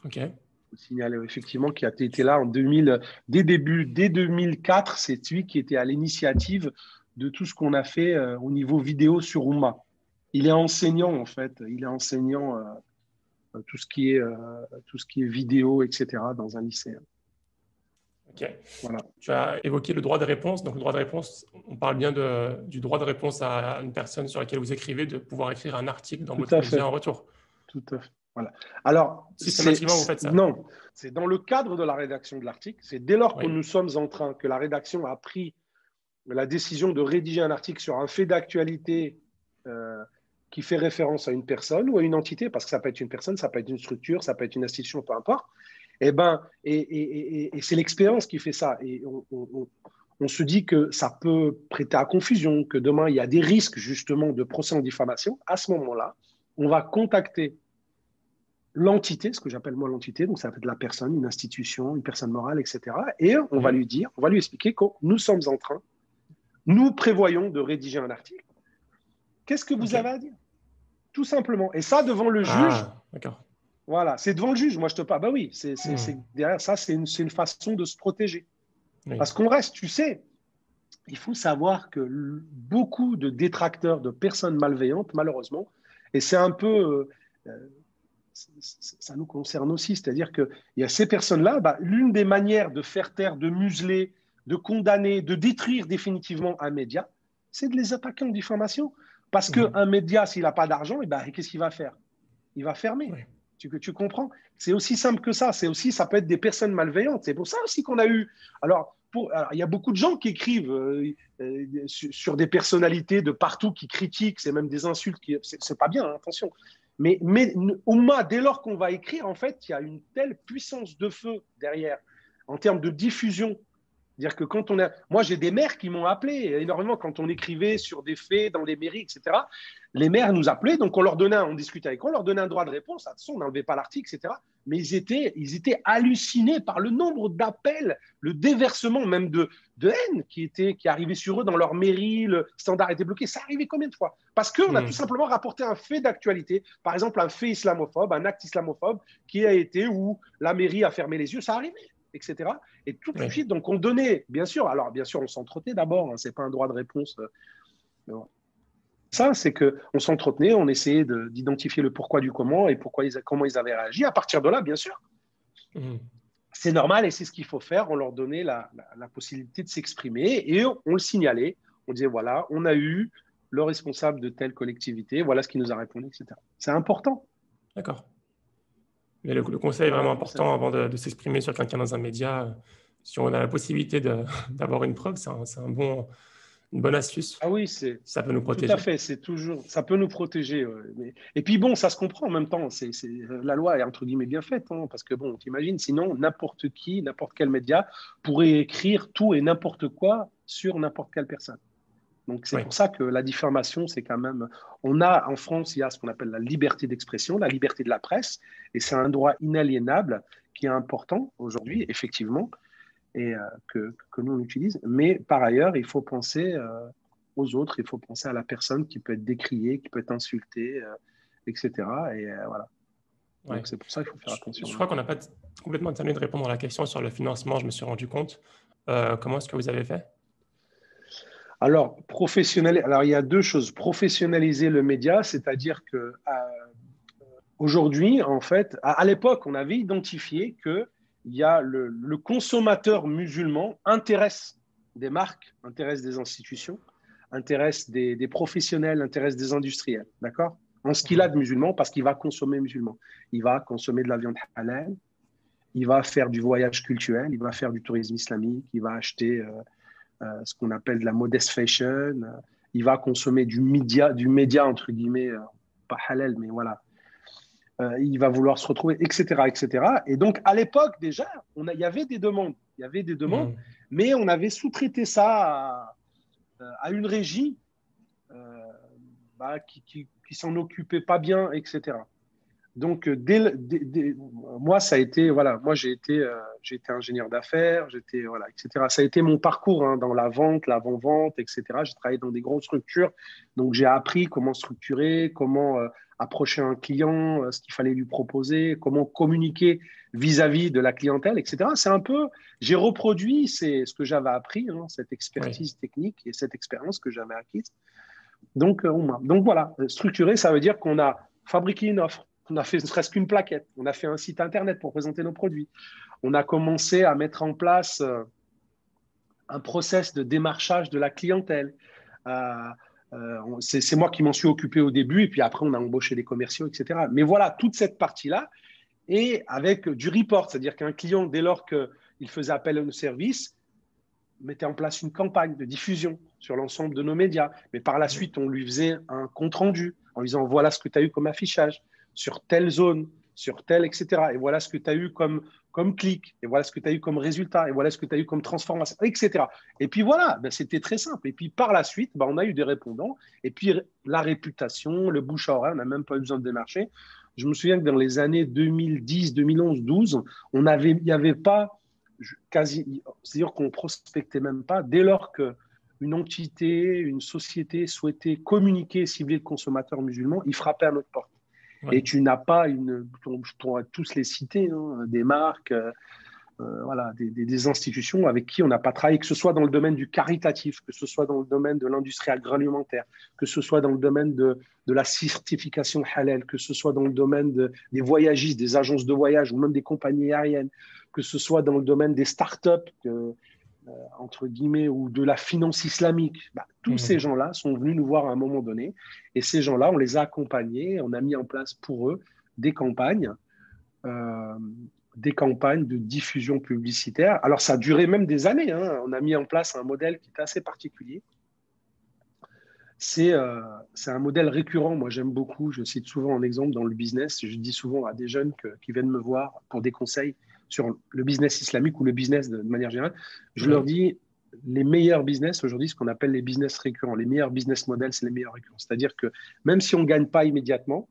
Ok. Il faut signaler effectivement qu'il a été là en 2000, dès 2004, c'est lui qui était à l'initiative de tout ce qu'on a fait au niveau vidéo sur Oumma. Il est enseignant en fait, il est enseignant tout ce qui est vidéo, etc. dans un lycée. Ok. Voilà. Tu as évoqué le droit de réponse. Donc, le droit de réponse, on parle bien du droit de réponse à une personne sur laquelle vous écrivez, de pouvoir écrire un article dans Tout votre à média fait. en retour. Tout à fait. Voilà. Alors, Systématiquement, vous faites ça. non, c'est dans le cadre de la rédaction de l'article. C'est dès lors que Oui. nous sommes en train, que la rédaction a pris la décision de rédiger un article sur un fait d'actualité qui fait référence à une personne ou à une entité, parce que ça peut être une personne, ça peut être une structure, ça peut être une institution, peu importe. Et c'est l'expérience qui fait ça. Et on se dit que ça peut prêter à confusion, que demain, il y a des risques justement de procès en diffamation. À ce moment-là, on va contacter l'entité, ce que j'appelle moi l'entité, donc ça va être la personne, une institution, une personne morale, etc. Et on va Mhm. lui dire, on va lui expliquer que nous sommes en train, nous prévoyons de rédiger un article. Qu'est-ce que vous Ok. avez à dire? Tout simplement. Et ça, devant le juge, Ah, d'accord. voilà, c'est devant le juge. Moi, je te parle. Bah oui, Hmm. derrière ça, c'est une façon de se protéger. Oui. Parce qu'on reste, tu sais, il faut savoir que beaucoup de détracteurs, de personnes malveillantes, malheureusement, et c'est un peu, ça nous concerne aussi, c'est-à-dire qu'il y a ces personnes-là, bah, l'une des manières de faire taire, de museler, de condamner, de détruire définitivement un média, c'est de les attaquer en diffamation. Parce Mhm. qu'un média, s'il n'a pas d'argent, et ben, qu'est-ce qu'il va faire? Il va fermer. Oui. Tu comprends? C'est aussi simple que ça. C'est aussi, ça peut être des personnes malveillantes. C'est pour ça aussi qu'on a eu. Alors, il y a beaucoup de gens qui écrivent sur des personnalités de partout qui critiquent. C'est même des insultes. C'est pas bien, hein, attention. Mais Oumma, dès lors qu'on va écrire, en fait, il y a une telle puissance de feu derrière en termes de diffusion. C'est-à-dire que quand on a. Moi, j'ai des maires qui m'ont appelé énormément quand on écrivait sur des faits dans les mairies, etc. Les maires nous appelaient, donc on discutait avec eux, on leur donnait un droit de réponse. Attention, on n'enlevait pas l'article, etc. Mais ils étaient hallucinés par le nombre d'appels, le déversement même de haine qui arrivait sur eux dans leur mairie. Le standard était bloqué. Ça arrivait combien de fois? Parce qu'on a tout Hmm. simplement rapporté un fait d'actualité, par exemple un fait islamophobe, un acte islamophobe qui a été où la mairie a fermé les yeux. Ça arrivait, etc. Et tout de Oui. suite, donc on donnait, bien sûr, alors bien sûr, on s'entretenait d'abord, hein, c'est pas un droit de réponse. Ça, c'est qu'on s'entretenait, on essayait d'identifier le pourquoi du comment et comment ils avaient réagi. À partir de là, bien sûr, Hmm. c'est normal et c'est ce qu'il faut faire. On leur donnait la possibilité de s'exprimer et on le signalait. On disait, voilà, on a eu le responsable de telle collectivité, voilà ce qu'il nous a répondu, etc. C'est important. D'accord. Mais le conseil est vraiment Voilà, important avant de s'exprimer sur quelqu'un dans un média. Si on a la possibilité d'avoir une preuve, c'est une bonne astuce. ah oui, Ça peut nous tout à protéger. fait, ça peut nous protéger. Ouais. Et puis bon, ça se comprend en même temps. La loi est entre guillemets bien faite, hein, parce que bon, t'imagines, sinon n'importe qui, n'importe quel média pourrait écrire tout et n'importe quoi sur n'importe quelle personne. Donc c'est Oui. pour ça que la diffamation, c'est quand même. On a en France, il y a ce qu'on appelle la liberté d'expression, la liberté de la presse, et c'est un droit inaliénable qui est important aujourd'hui, effectivement, et que nous on utilise. Mais par ailleurs, il faut penser aux autres, il faut penser à la personne qui peut être décriée, qui peut être insultée, etc. Et voilà. Ouais. Donc c'est pour ça qu'il faut faire Je attention. crois qu'on n'a pas complètement terminé de répondre à la question sur le financement, je me suis rendu compte. Comment est-ce que vous avez fait? Alors il y a deux choses. Professionnaliser le média, c'est-à-dire que aujourd'hui, en fait, à l'époque, on avait identifié que il y a le consommateur musulman intéresse des marques, intéresse des institutions, intéresse des professionnels, intéresse des industriels, d'accord? En ce qu'il a Mhm. de musulman, parce qu'il va consommer musulman. Il va consommer de la viande halal, il va faire du voyage culturel, il va faire du tourisme islamique, il va acheter ce qu'on appelle de la modest fashion, il va consommer du média entre guillemets, pas halal, mais voilà, il va vouloir se retrouver, etc., etc. Et donc, à l'époque, déjà, il y avait des demandes. Il y avait des demandes, Mhm. mais on avait sous-traité ça à une régie euh, qui s'en occupait pas bien, etc. Donc, moi, ça a été, voilà, moi, j'ai été ingénieur d'affaires, voilà, etc. Ça a été mon parcours hein, dans la vente, l'avant-vente, etc. J'ai travaillé dans des grandes structures, donc j'ai appris comment structurer, comment approcher un client, ce qu'il fallait lui proposer, comment communiquer vis-à-vis de la clientèle, etc. J'ai reproduit ce que j'avais appris, hein, cette Oui. expertise technique et cette expérience que j'avais acquise. Donc voilà, structurer, ça veut dire qu'on a fabriqué une offre, on a fait ne serait-ce qu'une plaquette, on a fait un site internet pour présenter nos produits, on a commencé à mettre en place un process de démarchage de la clientèle. Euh, c'est moi qui m'en suis occupé au début et puis après on a embauché des commerciaux, etc. Mais voilà, toute cette partie-là et avec du report, c'est-à-dire qu'un client, dès lors qu'il faisait appel à nos services, mettait en place une campagne de diffusion sur l'ensemble de nos médias. Mais par la Mhm. suite, on lui faisait un compte-rendu en lui disant voilà ce que tu as eu comme affichage sur telle zone, sur telle, etc. Et voilà ce que tu as eu comme clic, et voilà ce que tu as eu comme résultat, et voilà ce que tu as eu comme transformation, etc. Et puis voilà, ben, c'était très simple. Et puis par la suite, ben, on a eu des répondants, et puis la réputation, le bouche à oreille, on n'a même pas eu besoin de démarcher. Je me souviens que dans les années 2010, 2011, 12, il n'y avait pas quasi, c'est-à-dire qu'on prospectait même pas dès lors que une entité, une société souhaitait communiquer et cibler le consommateur musulman, il frappait à notre porte. Ouais. Et tu n'as pas on pourra tous les citer, hein, des marques, voilà, des institutions avec qui on n'a pas travaillé, que ce soit dans le domaine du caritatif, que ce soit dans le domaine de l'industrie agroalimentaire, que ce soit dans le domaine de la certification halal, que ce soit dans le domaine des voyagistes, des agences de voyage ou même des compagnies aériennes, que ce soit dans le domaine des startups, entre guillemets, ou de la finance islamique. Tous ces gens-là sont venus nous voir à un moment donné, et ces gens-là, on les a accompagnés, on a mis en place pour eux des campagnes de diffusion publicitaire. Alors, ça a duré même des années, hein. On a mis en place un modèle qui est assez particulier. C'est un modèle récurrent. Moi, j'aime beaucoup. Je cite souvent un exemple dans le business. Je dis souvent à des jeunes qui viennent me voir pour des conseils sur le business islamique ou le business de manière générale. Je leur dis, les meilleurs business aujourd'hui, ce qu'on appelle les business récurrents, les meilleurs business models, c'est les meilleurs récurrents. C'est-à-dire que même si on ne gagne pas immédiatement,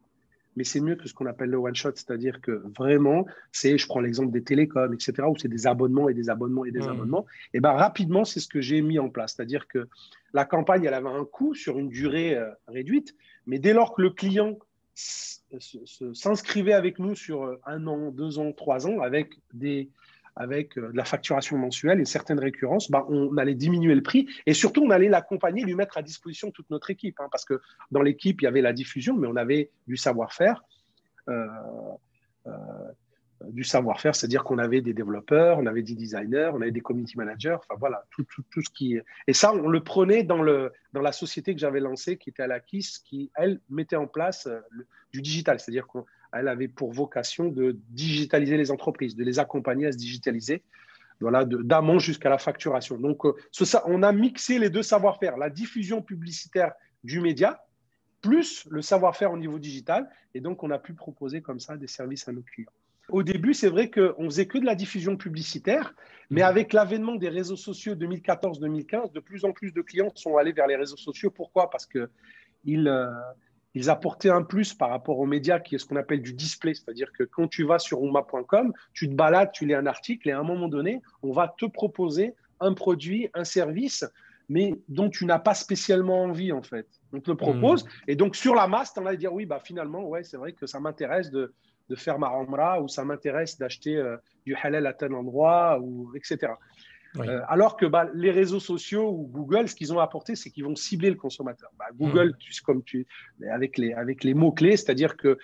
mais c'est mieux que ce qu'on appelle le one-shot, c'est-à-dire que vraiment, je prends l'exemple des télécoms, etc., où c'est des abonnements et des abonnements et des abonnements, et ben rapidement, c'est ce que j'ai mis en place, c'est-à-dire que la campagne, elle avait un coût sur une durée réduite, mais dès lors que le client s'inscrivait avec nous sur 1 an, 2 ans, 3 ans, avec de la facturation mensuelle et certaines récurrences, on allait diminuer le prix et surtout, on allait l'accompagner, lui mettre à disposition toute notre équipe. Hein, parce que dans l'équipe, il y avait la diffusion, mais on avait du savoir-faire. C'est-à-dire qu'on avait des développeurs, on avait des designers, on avait des community managers, enfin voilà, tout ce qui… Et ça, on le prenait dans la société que j'avais lancée, qui était à la KISS, qui, elle, mettait en place du digital, c'est-à-dire qu'elle avait pour vocation de digitaliser les entreprises, de les accompagner à se digitaliser, voilà, d'amont jusqu'à la facturation. Donc, on a mixé les deux savoir-faire, la diffusion publicitaire du média, plus le savoir-faire au niveau digital, et donc on a pu proposer comme ça des services à nos clients. Au début, c'est vrai qu'on faisait que de la diffusion publicitaire, mais avec l'avènement des réseaux sociaux 2014-2015, de plus en plus de clients sont allés vers les réseaux sociaux. Pourquoi ? Parce qu'ils apportaient un plus par rapport aux médias, qui est ce qu'on appelle du display. C'est-à-dire que quand tu vas sur Oumma.com, tu te balades, tu lis un article, et à un moment donné, on va te proposer un produit, un service, mais dont tu n'as pas spécialement envie, en fait. On te le propose, et donc sur la masse, tu en vas dire, oui, finalement, ouais, c'est vrai que ça m'intéresse de faire ma umrah, ou ça m'intéresse d'acheter du halal à tel endroit, etc. Oui. Alors que les réseaux sociaux ou Google, ce qu'ils ont apporté, c'est qu'ils vont cibler le consommateur. Google, avec les mots-clés, c'est-à-dire que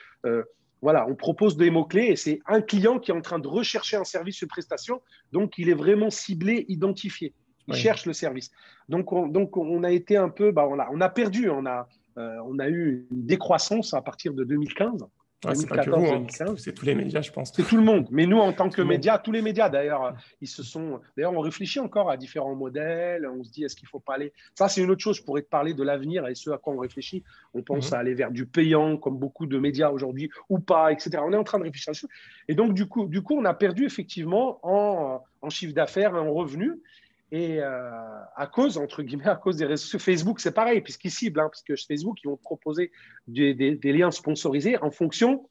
voilà, on propose des mots-clés et c'est un client qui est en train de rechercher un service, une prestation, donc il est vraiment ciblé, identifié. Il cherche le service. Donc on a été un peu, on a perdu, on a eu une décroissance à partir de 2015. C'est pas que vous, hein. C'est tous les médias, je pense. C'est tout le monde. Mais nous, en tant que médias, tous les médias, d'ailleurs, on réfléchit encore à différents modèles. On se dit, est-ce qu'il ne faut pas aller… Ça, c'est une autre chose. Je pourrais te parler de l'avenir et ce à quoi on réfléchit. On pense à aller vers du payant, comme beaucoup de médias aujourd'hui, ou pas, etc. On est en train de réfléchir là-dessus. Et donc, du coup, on a perdu effectivement en chiffre d'affaires et en revenus. Et à cause des réseaux sociaux, Facebook, c'est pareil, puisqu'ils ciblent, parce que Facebook, ils vont te proposer des liens sponsorisés en fonction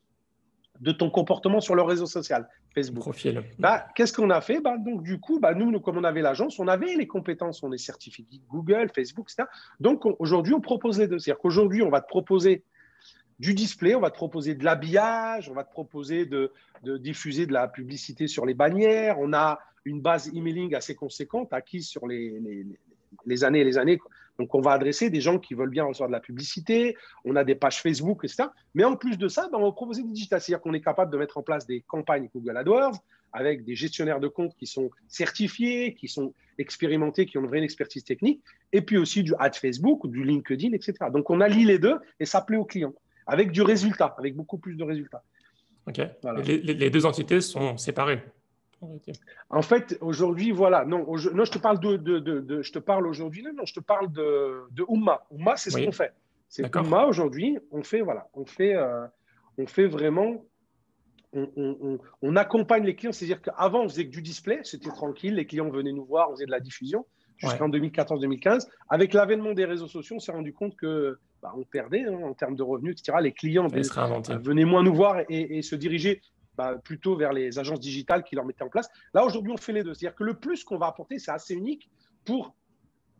de ton comportement sur leur réseau social, Facebook. Profil. Qu'est-ce qu'on a fait ? Donc, du coup, nous, comme on avait l'agence, on avait les compétences, on est certifié Google, Facebook, etc. Donc, aujourd'hui, on propose les deux. C'est-à-dire qu'aujourd'hui, on va te proposer du display, on va te proposer de l'habillage, on va te proposer de diffuser de la publicité sur les bannières. On a une base emailing assez conséquente acquise sur les années et les années. Donc, on va adresser des gens qui veulent bien recevoir de la publicité. On a des pages Facebook, etc. Mais en plus de ça, on va proposer du digital. C'est-à-dire qu'on est capable de mettre en place des campagnes Google AdWords avec des gestionnaires de comptes qui sont certifiés, qui sont expérimentés, qui ont une vraie expertise technique. Et puis aussi du ad Facebook ou du LinkedIn, etc. Donc, on allie les deux et ça plaît aux clients avec du résultat, avec beaucoup plus de résultats. OK. Voilà. Les deux entités sont séparées. En fait, aujourd'hui, voilà. Non, je te parle je te parle aujourd'hui. Non, je te parle de Oumma. Oumma, c'est ce qu'on fait. C'est Oumma aujourd'hui. On fait vraiment. On accompagne les clients. C'est-à-dire qu'avant, on faisait que du display. C'était tranquille. Les clients venaient nous voir. On faisait de la diffusion jusqu'en 2014-2015. Avec l'avènement des réseaux sociaux, on s'est rendu compte que on perdait en termes de revenus, etc. Les clients venaient moins nous voir et se dirigeaient plutôt vers les agences digitales qui leur mettaient en place. Là, aujourd'hui, on fait les deux. C'est-à-dire que le plus qu'on va apporter, c'est assez unique pour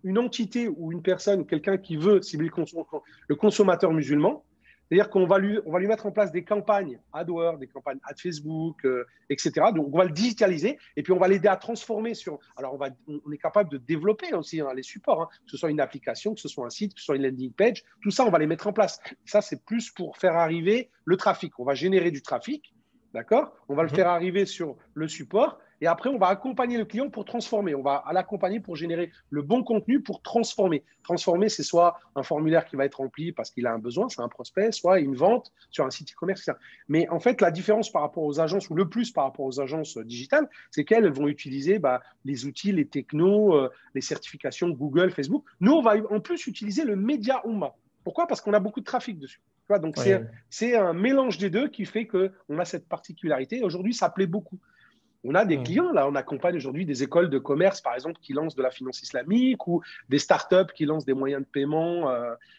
une entité ou une personne, quelqu'un qui veut cibler le consommateur musulman. C'est-à-dire qu'on va lui mettre en place des campagnes AdWords, des campagnes Ad Facebook, etc. Donc, on va le digitaliser et puis on va l'aider à transformer sur. Alors, on est capable de développer aussi les supports, hein, que ce soit une application, que ce soit un site, que ce soit une landing page. Tout ça, on va les mettre en place. Ça, c'est plus pour faire arriver le trafic. On va générer du trafic, d'accord? On va le faire arriver sur le support. Et après, on va accompagner le client pour transformer. On va l'accompagner pour générer le bon contenu pour transformer. Transformer, c'est soit un formulaire qui va être rempli parce qu'il a un besoin, c'est un prospect, soit une vente sur un site e-commerce, etc. Mais en fait, la différence par rapport aux agences, ou le plus par rapport aux agences digitales, c'est qu'elles vont utiliser les outils, les technos, les certifications Google, Facebook. Nous, on va en plus utiliser le média Oumma. Pourquoi? Parce qu'on a beaucoup de trafic dessus. Donc, c'est un mélange des deux qui fait qu'on a cette particularité. Aujourd'hui, ça plaît beaucoup. On a des clients, là, on accompagne aujourd'hui des écoles de commerce, par exemple, qui lancent de la finance islamique ou des startups qui lancent des moyens de paiement,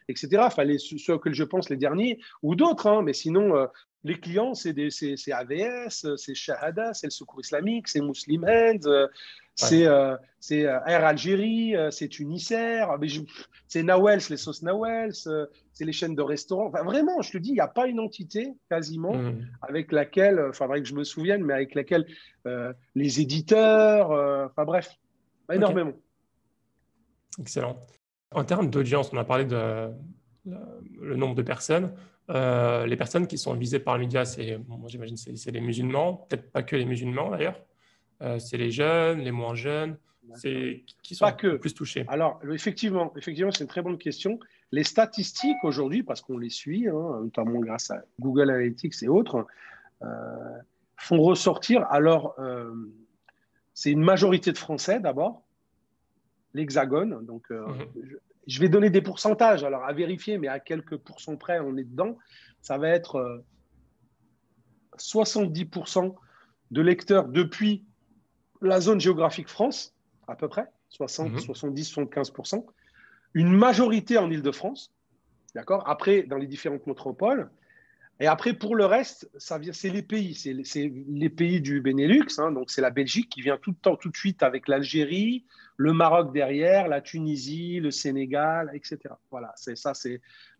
etc. Enfin, ceux auxquels je pense, les derniers, ou d'autres, hein, mais sinon, les clients, c'est AVS, c'est Shahada, c'est le Secours islamique, c'est Muslim Hands, c'est Air Algérie, c'est Tunisair, c'est Nawels, les sauces Nawels, c'est les chaînes de restaurants. Enfin, vraiment, je te dis, il n'y a pas une entité quasiment avec laquelle, enfin, faudrait que je me souvienne, mais avec laquelle les éditeurs, enfin bref, énormément. Excellent. En termes d'audience, on a parlé de le nombre de personnes. Les personnes qui sont visées par le média, j'imagine c'est les musulmans, peut-être pas que les musulmans d'ailleurs. C'est les jeunes, les moins jeunes, qui sont le plus touchés. Alors, effectivement, c'est une très bonne question. Les statistiques aujourd'hui, parce qu'on les suit, hein, notamment grâce à Google Analytics et autres, font ressortir, alors, c'est une majorité de Français d'abord, l'Hexagone. Donc, je vais donner des pourcentages, alors à vérifier, mais à quelques pourcents près, on est dedans. Ça va être 70% de lecteurs depuis la zone géographique France, à peu près, 60, 70, 75%. Une majorité en Île-de-France, d'accord? Après, dans les différentes métropoles. Et après, pour le reste, c'est les pays. C'est les pays du Benelux. Hein, donc, c'est la Belgique qui vient tout de suite avec l'Algérie, le Maroc derrière, la Tunisie, le Sénégal, etc. Voilà, c'est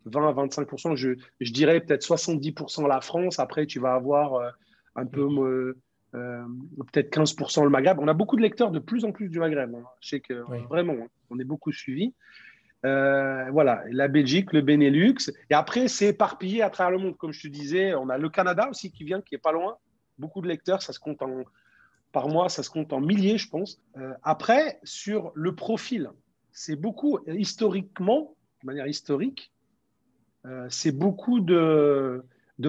20 à 25%. Je dirais peut-être 70% la France. Après, tu vas avoir un peu, peut-être 15% le Maghreb. On a beaucoup de lecteurs de plus en plus du Maghreb. Hein. Je sais que vraiment, on est beaucoup suivis. Voilà, la Belgique, le Benelux. Et après, c'est éparpillé à travers le monde. Comme je te disais, on a le Canada aussi qui vient, qui est pas loin. Beaucoup de lecteurs, ça se compte par mois, ça se compte en milliers, je pense. Après, sur le profil, c'est beaucoup, historiquement, de manière historique, c'est beaucoup de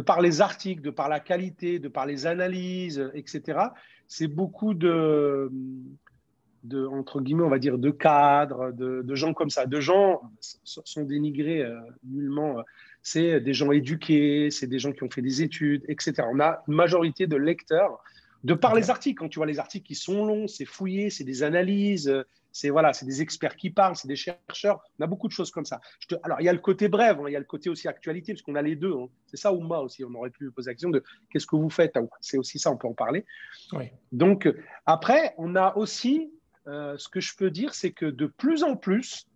par les articles, de par la qualité, de par les analyses, etc. C'est beaucoup entre guillemets, on va dire, de cadres, de gens comme ça. De gens sont dénigrés nullement. C'est des gens éduqués, c'est des gens qui ont fait des études, etc. On a une majorité de lecteurs de par les articles. Quand tu vois les articles qui sont longs, c'est fouillé, c'est des analyses, c'est des experts qui parlent, c'est des chercheurs. On a beaucoup de choses comme ça. Alors, il y a le côté brève, hein, il y a le côté aussi actualité, parce qu'on a les deux. Hein. C'est ça, Oumma aussi. On aurait pu poser la question de qu'est-ce que vous faites. C'est aussi ça, on peut en parler. Oui. Donc, après, on a aussi ce que je peux dire, c'est que de plus en plus,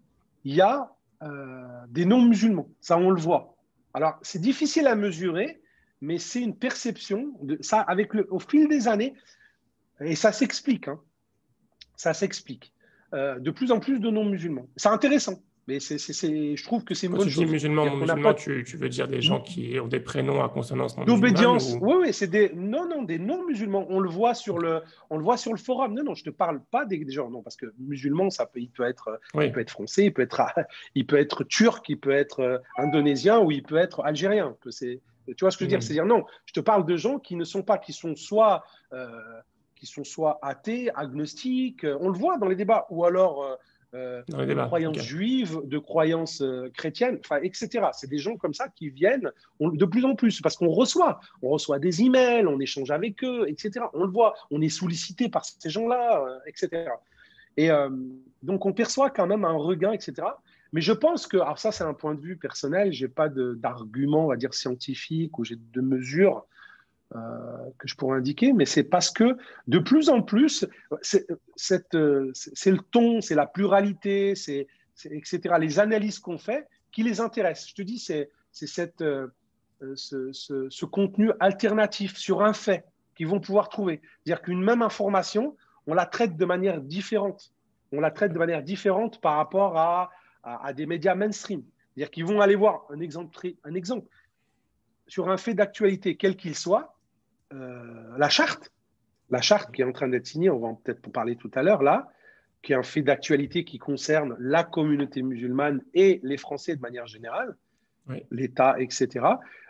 il y a des non-musulmans. Ça, on le voit. Alors, c'est difficile à mesurer, mais c'est une perception. Ça, au fil des années, et ça s'explique. Hein, ça s'explique. De plus en plus de non-musulmans. C'est intéressant. Mais je trouve que c'est une bonne chose. Quand tu dis musulmans, tu veux dire des gens qui ont des prénoms à consonance non musulmane d'obédience. Oui, c'est des non-musulmans. On le voit sur le forum. Non, je te parle pas des gens. Non, parce que musulman, il peut être français, il peut être turc, il peut être indonésien ou il peut être algérien. Tu vois ce que je veux dire? C'est-à-dire non. Je te parle de gens qui sont soit athées, agnostiques. On le voit dans les débats, ou alors de croyances juives, de croyances chrétiennes, etc. C'est des gens comme ça qui viennent de plus en plus, parce qu'on reçoit des emails, on échange avec eux, etc. On le voit, on est sollicité par ces gens-là, etc. Et donc, on perçoit quand même un regain, etc. Mais je pense que, alors ça, c'est un point de vue personnel, je n'ai pas d'argument, on va dire, scientifique, ou j'ai de mesures. que je pourrais indiquer, mais c'est parce que de plus en plus, c'est le ton, c'est la pluralité, etc., les analyses qu'on fait qui les intéressent. Je te dis, c'est ce contenu alternatif sur un fait qu'ils vont pouvoir trouver. C'est-à-dire qu'une même information, on la traite de manière différente. On la traite de manière différente par rapport à des médias mainstream. C'est-à-dire qu'ils vont aller voir un exemple sur un fait d'actualité, quel qu'il soit, la charte qui est en train d'être signée, on va peut-être en parler tout à l'heure, là, qui est un fait d'actualité qui concerne la communauté musulmane et les Français de manière générale, oui, l'État, etc.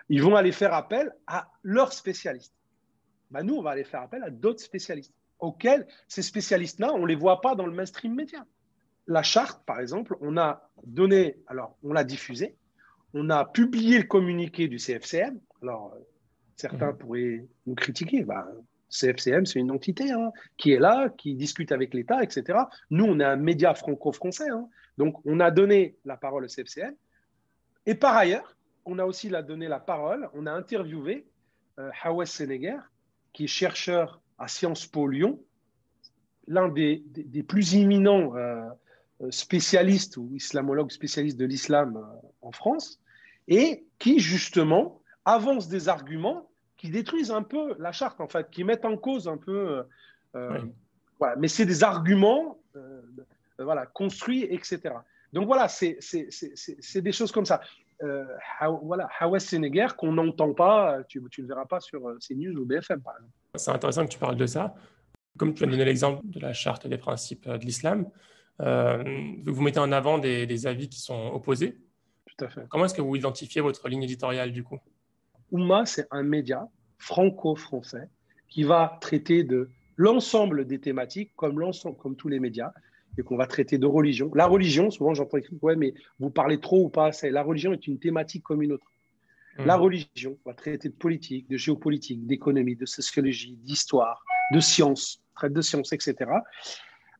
Ils vont aller faire appel à leurs spécialistes. Ben, nous, on va aller faire appel à d'autres spécialistes, auxquels ces spécialistes-là, on ne les voit pas dans le mainstream média. La charte, par exemple, on a donné, alors on l'a diffusée, on a publié le communiqué du CFCM. Alors, certains pourraient nous critiquer. Ben, CFCM, c'est une entité qui est là, qui discute avec l'État, etc. Nous, on est un média franco-français. Donc, on a donné la parole au CFCM. Et par ailleurs, on a aussi donné la parole, on a interviewé Hawes Seneguer, qui est chercheur à Sciences Po Lyon, l'un des plus imminents spécialistes ou islamologues spécialistes de l'islam en France, et qui, justement, avance des arguments qui détruisent un peu la charte, en fait, qui mettent en cause un peu… oui. Voilà. Mais c'est des arguments voilà, construits, etc. Donc voilà, c'est des choses comme ça. Voilà, Hawes Seneguer qu'on n'entend pas, tu ne le verras pas sur CNews ou BFM, par exemple. C'est intéressant que tu parles de ça. Comme tu as donné l'exemple de la charte des principes de l'islam, vous mettez en avant des avis qui sont opposés. Tout à fait. Comment est-ce que vous identifiez votre ligne éditoriale, du coup? Oumma, c'est un média franco-français qui va traiter de l'ensemble des thématiques, comme tous les médias, et qu'on va traiter de religion. La religion, souvent j'entends écrire, ouais, mais vous parlez trop ou pas assez. La religion est une thématique comme une autre. La religion va traiter de politique, de géopolitique, d'économie, de sociologie, d'histoire, de sciences, traite de sciences, etc.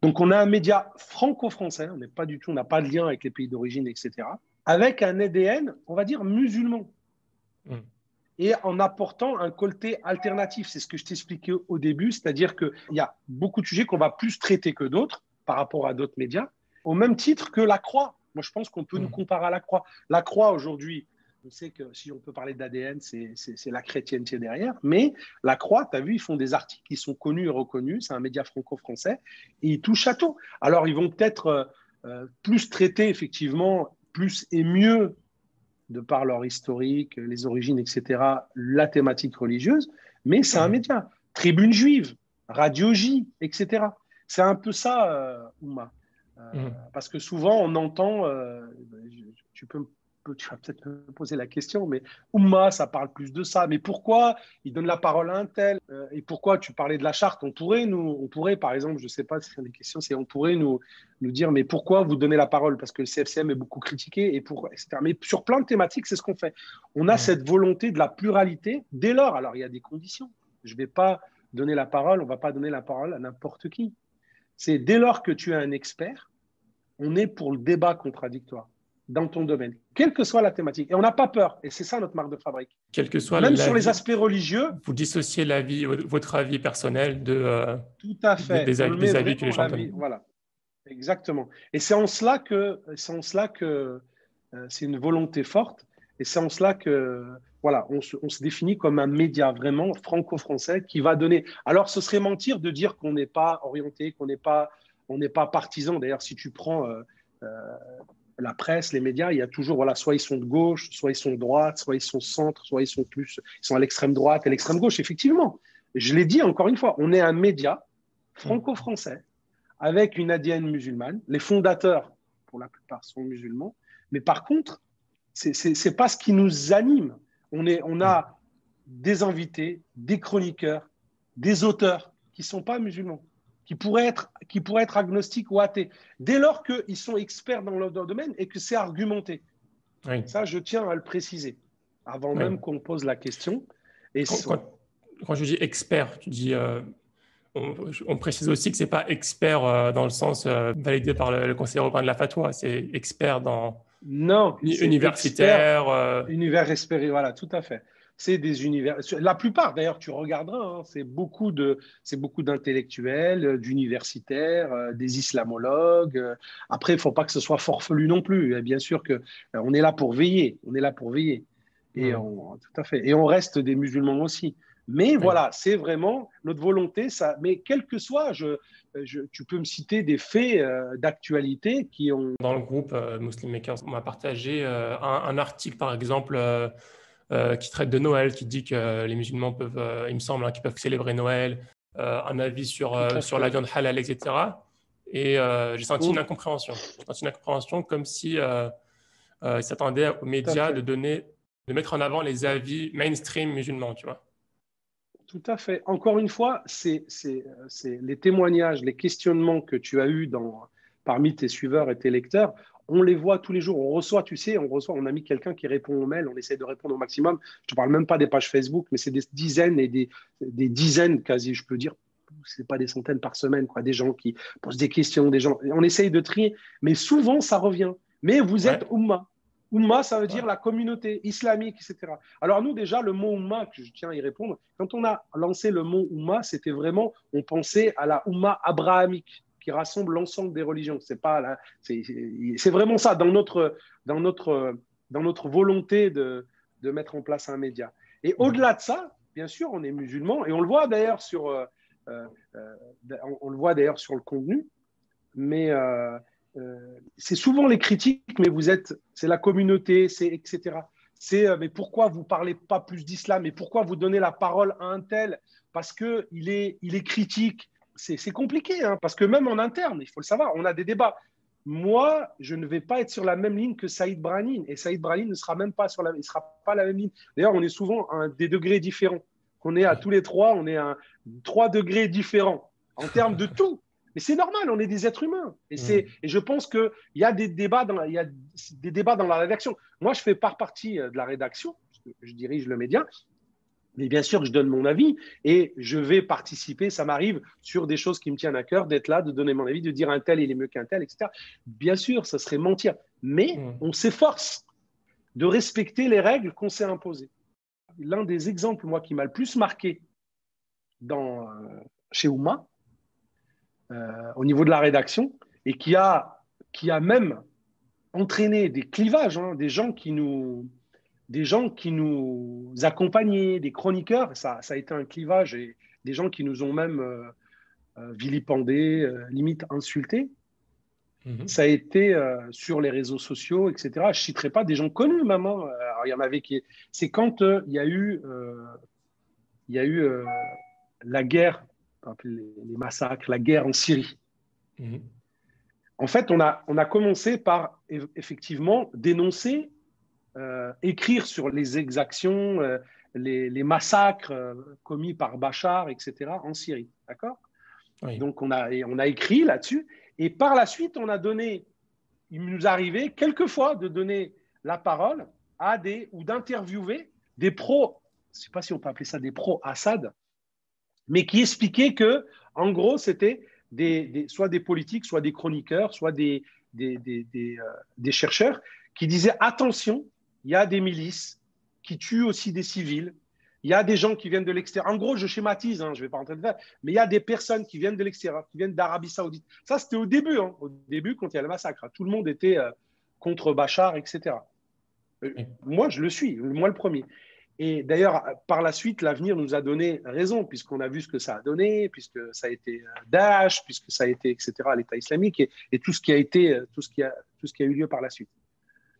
Donc on a un média franco-français, on n'est pas du tout, on n'a pas de lien avec les pays d'origine, etc. Avec un ADN, on va dire musulman. Et en apportant un côté alternatif. C'est ce que je t'expliquais au début, c'est-à-dire qu'il y a beaucoup de sujets qu'on va plus traiter que d'autres par rapport à d'autres médias, au même titre que la Croix. Moi, je pense qu'on peut nous comparer à la Croix. La Croix, aujourd'hui, on sait que si on peut parler d'ADN, c'est la chrétienté derrière, mais la Croix, tu as vu, ils font des articles qui sont connus et reconnus, c'est un média franco-français, et ils touchent à tout. Alors, ils vont peut-être plus traiter, effectivement, plus et mieux, de par leur historique, les origines, etc., la thématique religieuse, mais c'est un média. Tribune juive, Radio J, etc. C'est un peu ça, Oumma. Parce que souvent, on entend, tu vas peut-être me poser la question, mais Oumma, ça parle plus de ça. Mais pourquoi il donne la parole à un tel et pourquoi tu parlais de la charte? On pourrait, par exemple, je ne sais pas si c'est des questions, on pourrait nous dire, mais pourquoi vous donnez la parole? Parce que le CFCM est beaucoup critiqué, etc. Mais sur plein de thématiques, c'est ce qu'on fait. On a cette volonté de la pluralité dès lors. Alors, il y a des conditions. Je ne vais pas donner la parole, on ne va pas donner la parole à n'importe qui. C'est dès lors que tu es un expert, on est pour le débat contradictoire dans ton domaine, quelle que soit la thématique. Et on n'a pas peur. Et c'est ça notre marque de fabrique. Quel que soit même sur les aspects religieux. Vous dissociez votre avis personnel tout à fait. des avis que les gens donnent. Voilà, exactement. Et c'est en cela que c'est une volonté forte. Et c'est en cela que voilà, on se définit comme un média vraiment franco-français qui va donner. Alors, ce serait mentir de dire qu'on n'est pas orienté, on n'est pas partisan. D'ailleurs, si tu prends la presse, les médias, il y a toujours, voilà, soit ils sont de gauche, soit ils sont de droite, soit ils sont centre, soit ils sont à l'extrême droite et l'extrême gauche. Effectivement, je l'ai dit encore une fois, on est un média franco-français avec une ADN musulmane. Les fondateurs, pour la plupart, sont musulmans. Mais par contre, c'est pas ce qui nous anime. On a des invités, des chroniqueurs, des auteurs qui sont pas musulmans, qui pourraient être agnostiques ou athées, dès lors qu'ils sont experts dans leur domaine et que c'est argumenté. Oui. Ça, je tiens à le préciser, avant même qu'on pose la question. Et quand je dis expert, tu dis… on précise aussi que ce n'est pas expert dans le sens validé par le Conseil européen de la fatwa, c'est expert dans… Non, universitaire. Univers espéré, voilà, tout à fait. c'est des univers. La plupart, d'ailleurs, tu regarderas, hein, c'est beaucoup d'intellectuels, d'universitaires, des islamologues. Après, il ne faut pas que ce soit forfelu non plus. Et bien sûr que on est là pour veiller. On est là pour veiller. Tout à fait. Et on reste des musulmans aussi. Mais Oui. voilà, c'est vraiment notre volonté. Ça, mais quel que soit, tu peux me citer des faits d'actualité qui ont. Dans le groupe Muslim Makers, on m'a partagé un article, par exemple, qui traite de Noël, qui dit que les musulmans peuvent, il me semble, hein, qu'ils peuvent célébrer Noël, un avis Tout à sur la fait. viande halal, etc. Et j'ai senti une Mm, incompréhension. J'ai senti une incompréhension comme si ils s'attendaient aux tout à médias fait. de mettre en avant les avis mainstream musulmans, tu vois. Tout à fait. Encore une fois, c'est les témoignages, les questionnements que tu as eus parmi tes suiveurs et tes lecteurs. On les voit tous les jours. On reçoit, tu sais, on a mis quelqu'un qui répond aux mails. On essaie de répondre au maximum. Je ne te parle même pas des pages Facebook, mais c'est des dizaines et des dizaines, quasi, je peux dire. C'est pas des centaines par semaine, quoi. Des gens qui posent des questions, des gens. On essaye de trier, mais souvent ça revient. Mais vous êtes Ouais, Oumma. Oumma, ça veut dire ouais. la communauté islamique, etc. Alors nous, déjà, le mot Oumma, que je tiens à y répondre, quand on a lancé le mot Oumma, c'était vraiment, on pensait à la Oumma abrahamique, qui rassemble l'ensemble des religions. C'est vraiment ça, dans notre, dans notre volonté de mettre en place un média. Et Mhm. au-delà de ça, bien sûr, on est musulman, et on le voit d'ailleurs euh, euh, on le voit d'ailleurs sur le contenu, mais c'est souvent les critiques, mais c'est la communauté, c'est etc. Mais pourquoi vous parlez pas plus d'islam? Et pourquoi vous donnez la parole à un tel? Parce que il est critique. C'est compliqué, hein, parce que même en interne, il faut le savoir, on a des débats. Moi, je ne vais pas être sur la même ligne que Saïd Brahim, et Saïd Brahim ne sera même pas il sera pas la même ligne. D'ailleurs, on est souvent à des degrés différents. On est à tous les trois, on est à 3 degrés différents en termes de tout. Mais c'est normal, on est des êtres humains. Mhm. Et je pense qu'il y a des débats il y a des débats dans la rédaction. Moi, je fais pas partie de la rédaction, parce que je dirige le média, mais bien sûr que je donne mon avis et je vais participer. Ça m'arrive sur des choses qui me tiennent à cœur d'être là, de donner mon avis, de dire un tel il est mieux qu'un tel, etc. Bien sûr, ça serait mentir. Mais Mhm. on s'efforce de respecter les règles qu'on s'est imposées. L'un des exemples, moi, qui m'a le plus marqué chez Ouma, au niveau de la rédaction, et qui a même entraîné des clivages, hein, des gens qui nous accompagnaient, des chroniqueurs. Ça a été un clivage et des gens qui nous ont même vilipendés, limite insultés. Mhm. Ça a été sur les réseaux sociaux, etc. Je ne citerai pas des gens connus, même. Hein. Alors, il y en avait qui. C'est quand il y a eu la guerre, les massacres, la guerre en Syrie. Mhm. En fait, on a commencé par effectivement dénoncer, écrire sur les exactions, les massacres commis par Bachar, etc., en Syrie. D'accord? Oui. Donc, on a écrit là-dessus. Et par la suite, il nous arrivait quelquefois de donner la parole ou d'interviewer des pros, je ne sais pas si on peut appeler ça des pros Assad, mais qui expliquaient que, en gros, c'était soit des politiques, soit des chroniqueurs, soit des chercheurs qui disaient attention, il y a des milices qui tuent aussi des civils. Il y a des gens qui viennent de l'extérieur. En gros, je schématise, hein, je ne vais pas rentrer dedans, mais il y a des personnes qui viennent de l'extérieur, qui viennent d'Arabie Saoudite. Ça, c'était au début, hein, au début, quand il y a le massacre. Tout le monde était contre Bachar, etc. Oui. Moi, je le suis, moi le premier. Et d'ailleurs, par la suite, l'avenir nous a donné raison, puisqu'on a vu ce que ça a donné, puisque ça a été Daesh, puisque ça a été, etc., l'État islamique, et tout ce qui a été, tout ce qui a eu lieu par la suite.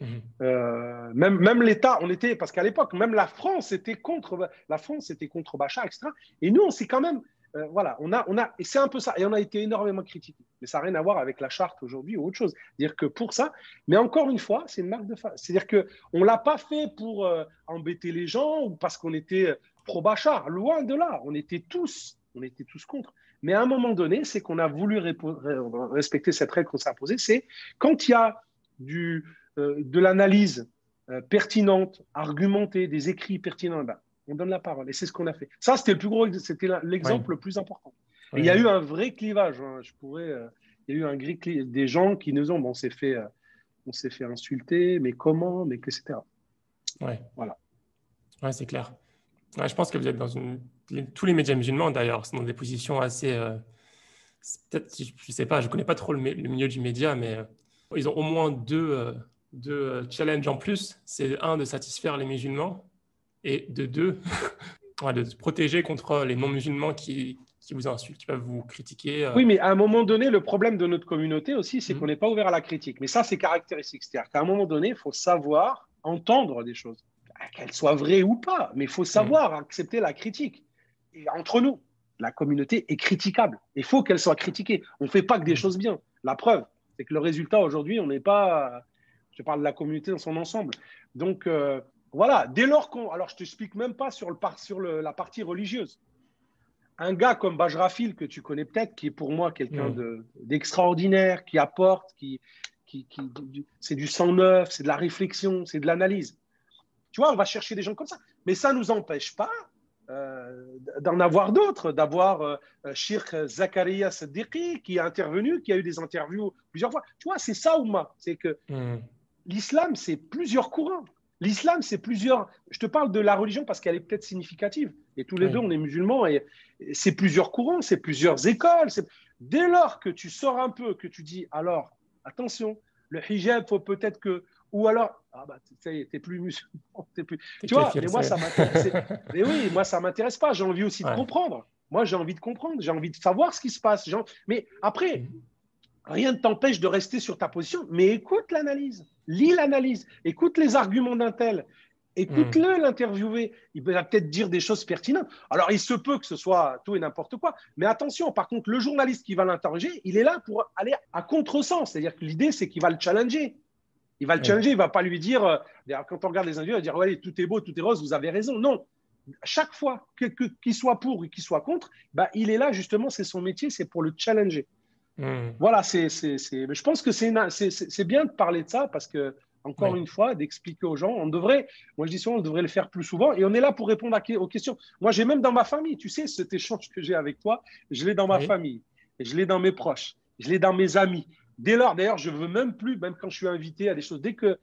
Mhm. Même l'État, parce qu'à l'époque, même la France était contre Bachar, etc. Et nous, on s'est quand même, voilà, et c'est un peu ça, et on a été énormément critiqués. Mais ça n'a rien à voir avec la charte aujourd'hui ou autre chose. C'est-à-dire que pour ça, mais encore une fois, c'est une marque de face. C'est-à-dire qu'on ne l'a pas fait pour embêter les gens ou parce qu'on était pro-Bachar. Loin de là, on était tous contre. Mais à un moment donné, c'est qu'on a voulu respecter cette règle qu'on s'est imposée, c'est quand il y a de l'analyse pertinente, argumentée, des écrits pertinents, ben, on donne la parole. Et c'est ce qu'on a fait. Ça, c'était Oui. l'exemple le plus important. Et il y a eu Oui. un vrai clivage. Hein, il y a eu des gens qui nous ont, bon, on s'est fait insulter, mais comment, mais etc. Oui. Voilà. Ouais, c'est clair. Ouais, je pense que vous êtes tous les médias musulmans d'ailleurs sont dans des positions assez. Peut-être, je sais pas, je connais pas trop le milieu du média, mais ils ont au moins deux challenges en plus. C'est un, de satisfaire les musulmans, et de deux, ouais, de se protéger contre les non-musulmans qui vous insultent, qui peuvent vous critiquer. Oui, mais à un moment donné, le problème de notre communauté aussi, c'est qu'on Mhm. n'est pas ouvert à la critique. Mais ça, c'est caractéristique. C'est-à-dire qu'à un moment donné, il faut savoir entendre des choses, qu'elles soient vraies ou pas, mais il faut Mhm. savoir accepter la critique. Et entre nous, la communauté est critiquable. Il faut qu'elle soit critiquée. On ne fait pas que des Mhm. choses bien. La preuve, c'est que le résultat aujourd'hui, on n'est pas. Je parle de la communauté dans son ensemble. Donc, voilà. Dès lors qu'on. Alors, je ne t'explique même pas sur la partie religieuse. Un gars comme Bajrafil, que tu connais peut-être, qui est pour moi quelqu'un Mhm. d'extraordinaire, qui apporte, c'est du sang neuf, c'est de la réflexion, c'est de l'analyse. Tu vois, on va chercher des gens comme ça. Mais ça ne nous empêche pas d'en avoir d'autres, d'avoir Sheikh Zakaria Siddiqui qui est intervenu, qui a eu des interviews plusieurs fois. Tu vois, c'est ça, Oumma. C'est que Mhm. l'islam, c'est plusieurs courants. L'islam, c'est plusieurs. Je te parle de la religion parce qu'elle est peut-être significative. Et tous les deux, Oui. on est musulmans. Et c'est plusieurs courants, c'est plusieurs écoles. Dès lors que tu sors un peu, que tu dis, alors, attention, le hijab, faut peut-être que. Ou alors, ah bah, ça y est, t'es plus musulman. Plus... T'es Tu vois, kéfir, mais moi, c'est. ça m'intéresse. Mais oui, moi, ça m'intéresse pas. J'ai envie aussi de Ouais. comprendre. Moi, j'ai envie de comprendre. J'ai envie de savoir ce qui se passe. Mais après, Mhm. rien ne t'empêche de rester sur ta position, mais écoute l'analyse, lis l'analyse, écoute les arguments d'un tel, Mhm. écoute-le l'interviewer. Il va peut-être dire des choses pertinentes. Alors, il se peut que ce soit tout et n'importe quoi, mais attention, par contre, le journaliste qui va l'interroger, il est là pour aller à contresens. C'est-à-dire que l'idée, c'est qu'il va le challenger. Il va le Oui. challenger, il ne va pas lui dire, quand on regarde les individus, il va dire, ouais, tout est beau, tout est rose, vous avez raison. Non. Chaque fois, qu'il soit pour ou qu'il soit contre, bah, il est là, justement, c'est son métier, c'est pour le challenger. Mhm. Voilà, je pense que c'est bien de parler de ça parce que, encore Oui. une fois, d'expliquer aux gens, moi je dis souvent, on devrait le faire plus souvent et on est là pour répondre aux questions. Moi, j'ai même dans ma famille, tu sais, cet échange que j'ai avec toi, je l'ai dans ma Oui. famille, je l'ai dans mes proches, je l'ai dans mes amis. Dès lors, d'ailleurs, je veux même plus, même quand je suis invité à des choses, dès que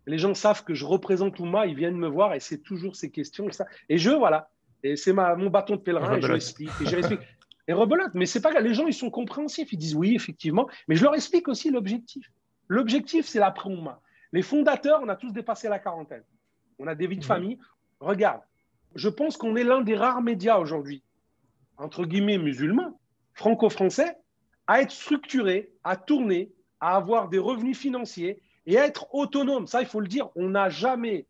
les gens savent que je représente Ouma, ils viennent me voir et c'est toujours ces questions. Et voilà, et c'est mon bâton de pèlerin et je Rebelote. explique et je explique. Et rebelote, mais c'est pas grave. Les gens, ils sont compréhensifs. Ils disent oui, effectivement. Mais je leur explique aussi l'objectif. L'objectif, c'est la Oumma. Les fondateurs, on a tous dépassé la quarantaine. On a des vies de Mhm. famille. Regarde, je pense qu'on est l'un des rares médias aujourd'hui, entre guillemets musulmans, franco-français, à être structuré, à tourner, à avoir des revenus financiers et à être autonome. Ça, il faut le dire, on n'a jamais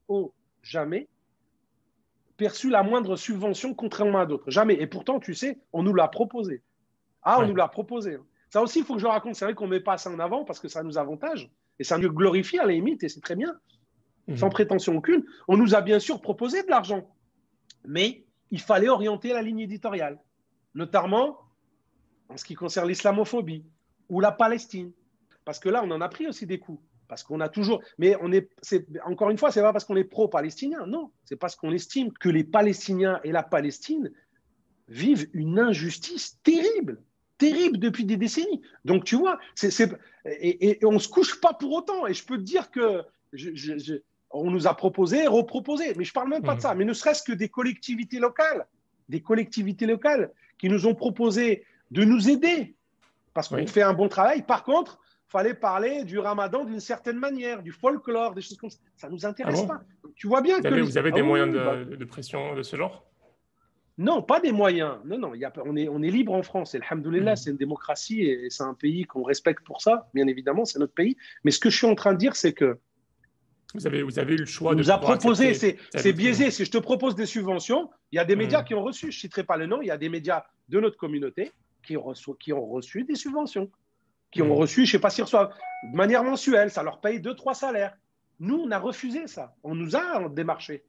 perçu la moindre subvention contrairement à d'autres. Jamais. Et pourtant, tu sais, on nous l'a proposé. Ah, on Ouais. nous l'a proposé. Ça aussi, il faut que je le raconte. C'est vrai qu'on ne met pas ça en avant parce que ça nous avantage et ça nous glorifie à la limite et c'est très bien, sans Mhm. prétention aucune. On nous a bien sûr proposé de l'argent, mais il fallait orienter la ligne éditoriale, notamment en ce qui concerne l'islamophobie ou la Palestine. Parce que là, on en a pris aussi des coups. Parce qu'on a toujours. Mais encore une fois, ce n'est pas parce qu'on est pro-palestinien. Non, c'est parce qu'on estime que les Palestiniens et la Palestine vivent une injustice terrible, terrible depuis des décennies. Donc, tu vois, et on ne se couche pas pour autant. Et je peux te dire que on nous a proposé, reproposé, mais je ne parle même pas de Mhm. ça, mais ne serait-ce que des collectivités locales qui nous ont proposé de nous aider parce qu'on Oui. fait un bon travail. Par contre, il fallait parler du ramadan d'une certaine manière, du folklore, des choses comme ça. Ça ne nous Ah intéresse bon? pas. Donc, tu vois bien que. Vous avez Ah des oui, moyens oui, bah, de pression de ce genre? non, pas des moyens. Non, non, on est libre en France. Et alhamdoulilah, Mhm. c'est une démocratie et c'est un pays qu'on respecte pour ça. Bien évidemment, c'est notre pays. Mais ce que je suis en train de dire, c'est que Vous avez eu le choix on de nous a pouvoir proposé, accepter c'est tel ou tel. biaisé. Si je te propose des subventions, il y a des médias Mhm. qui ont reçu, je ne citerai pas le nom, il y a des médias de notre communauté qui ont reçu des subventions, qui ont Mhm. reçu, je ne sais pas s'ils reçoivent de manière mensuelle, ça leur paye deux, trois salaires. Nous, on a refusé ça. On nous a démarché.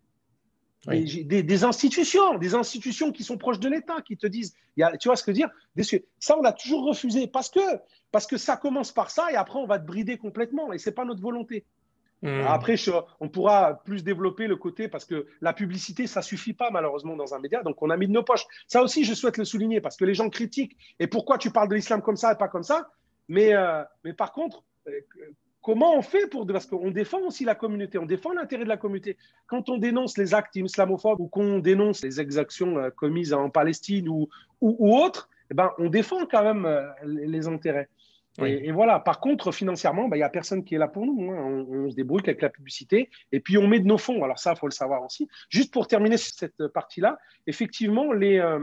Oui. Des institutions qui sont proches de l'État, qui te disent, tu vois ce que je veux dire. Ça, on a toujours refusé parce que ça commence par ça et après, on va te brider complètement et ce n'est pas notre volonté. Mhm. Après, on pourra plus développer le côté parce que la publicité, ça suffit pas malheureusement dans un média. Donc, on a mis de nos poches. Ça aussi, je souhaite le souligner parce que les gens critiquent. Et pourquoi tu parles de l'islam comme ça et pas comme ça mais par contre, comment on fait pour… Parce qu'on défend aussi la communauté, on défend l'intérêt de la communauté. Quand on dénonce les actes islamophobes ou qu'on dénonce les exactions commises en Palestine ou autres, eh ben, on défend quand même les intérêts. Oui. Et voilà, par contre, financièrement, il n'y a personne qui est là pour nous. Hein. On se débrouille avec la publicité et puis on met de nos fonds. Alors ça, il faut le savoir aussi. Juste pour terminer cette partie-là, effectivement, on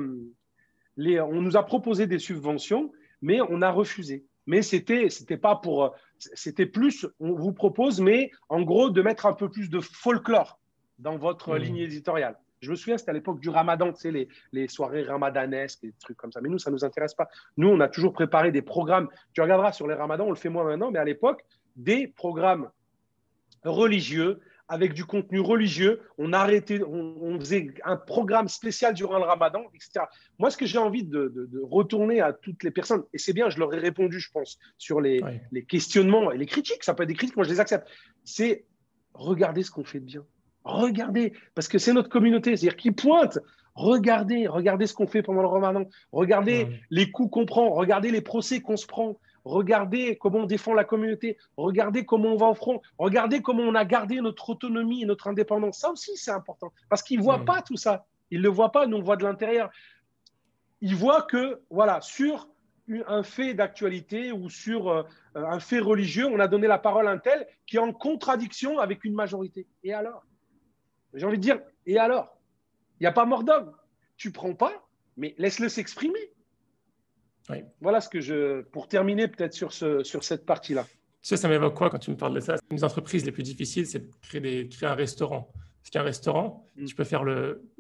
nous a proposé des subventions, mais on a refusé. Mais c'était pas pour, c'était plus, on vous propose, mais en gros, de mettre un peu plus de folklore dans votre ligne éditoriale. Je me souviens, c'était à l'époque du Ramadan, tu sais, les soirées ramadanesques, des trucs comme ça. Mais nous, ça ne nous intéresse pas. Nous, on a toujours préparé des programmes. Tu regarderas sur les Ramadans, on le fait moins maintenant, mais à l'époque, des programmes religieux, avec du contenu religieux. On faisait un programme spécial durant le Ramadan, etc. Moi, ce que j'ai envie de retourner à toutes les personnes, et c'est bien, je leur ai répondu, je pense, sur les questionnements et les critiques, ça peut être des critiques, moi je les accepte, c'est regarder ce qu'on fait de bien. Regardez, parce que c'est notre communauté, c'est-à-dire qui pointe. Regardez ce qu'on fait pendant le Ramadan. Regardez les coups qu'on prend. Regardez les procès qu'on se prend. Regardez comment on défend la communauté. Regardez comment on va au front. Regardez comment on a gardé notre autonomie et notre indépendance. Ça aussi, c'est important. Parce qu'ils ne voient pas tout ça. Ils ne le voient pas. Nous, on voit de l'intérieur. Ils voient que, voilà, sur un fait d'actualité ou sur un fait religieux, on a donné la parole à un tel qui est en contradiction avec une majorité. Et alors ? J'ai envie de dire, et alors ? Il n'y a pas mort d'homme. Tu ne prends pas, mais laisse-le s'exprimer. Oui. Voilà ce que pour terminer peut-être sur cette partie-là. Tu sais, ça m'évoque quoi quand tu me parles de ça ? Une des entreprises les plus difficiles, c'est de créer un restaurant. Parce qu'un restaurant, tu peux faire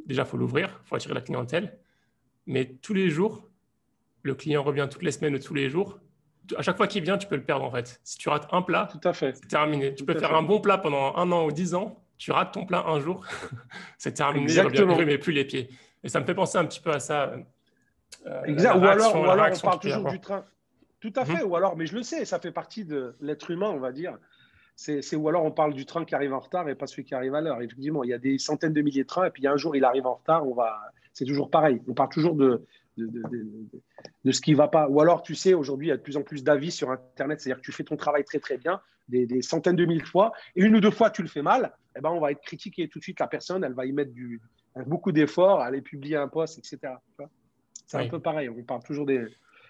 déjà, il faut l'ouvrir, il faut attirer la clientèle. Mais tous les jours, le client revient toutes les semaines ou tous les jours. À chaque fois qu'il vient, tu peux le perdre en fait. Si tu rates un plat, tout à fait. C'est terminé. Tu peux faire un bon plat pendant 1 an ou 10 ans. Tu rates ton plat un jour, c'est terminé, Exactement. il ne remet plus les pieds. Et ça me fait penser un petit peu à ça. Exact. Ou alors on parle toujours du train. Tout à fait. Ou alors, mais je le sais, ça fait partie de l'être humain, on va dire. Ou alors on parle du train qui arrive en retard et pas celui qui arrive à l'heure. Effectivement, il y a des centaines de milliers de trains et puis un jour il arrive en retard, c'est toujours pareil. On parle toujours de ce qui ne va pas. Ou alors, tu sais, aujourd'hui, il y a de plus en plus d'avis sur Internet, c'est-à-dire que tu fais ton travail très très bien, des centaines de milliers de fois, et 1 ou 2 fois tu le fais mal, eh ben, on va être critiqué tout de suite. La personne, elle va y mettre beaucoup d'efforts, aller publier un post, etc. C'est un peu pareil. On parle toujours des.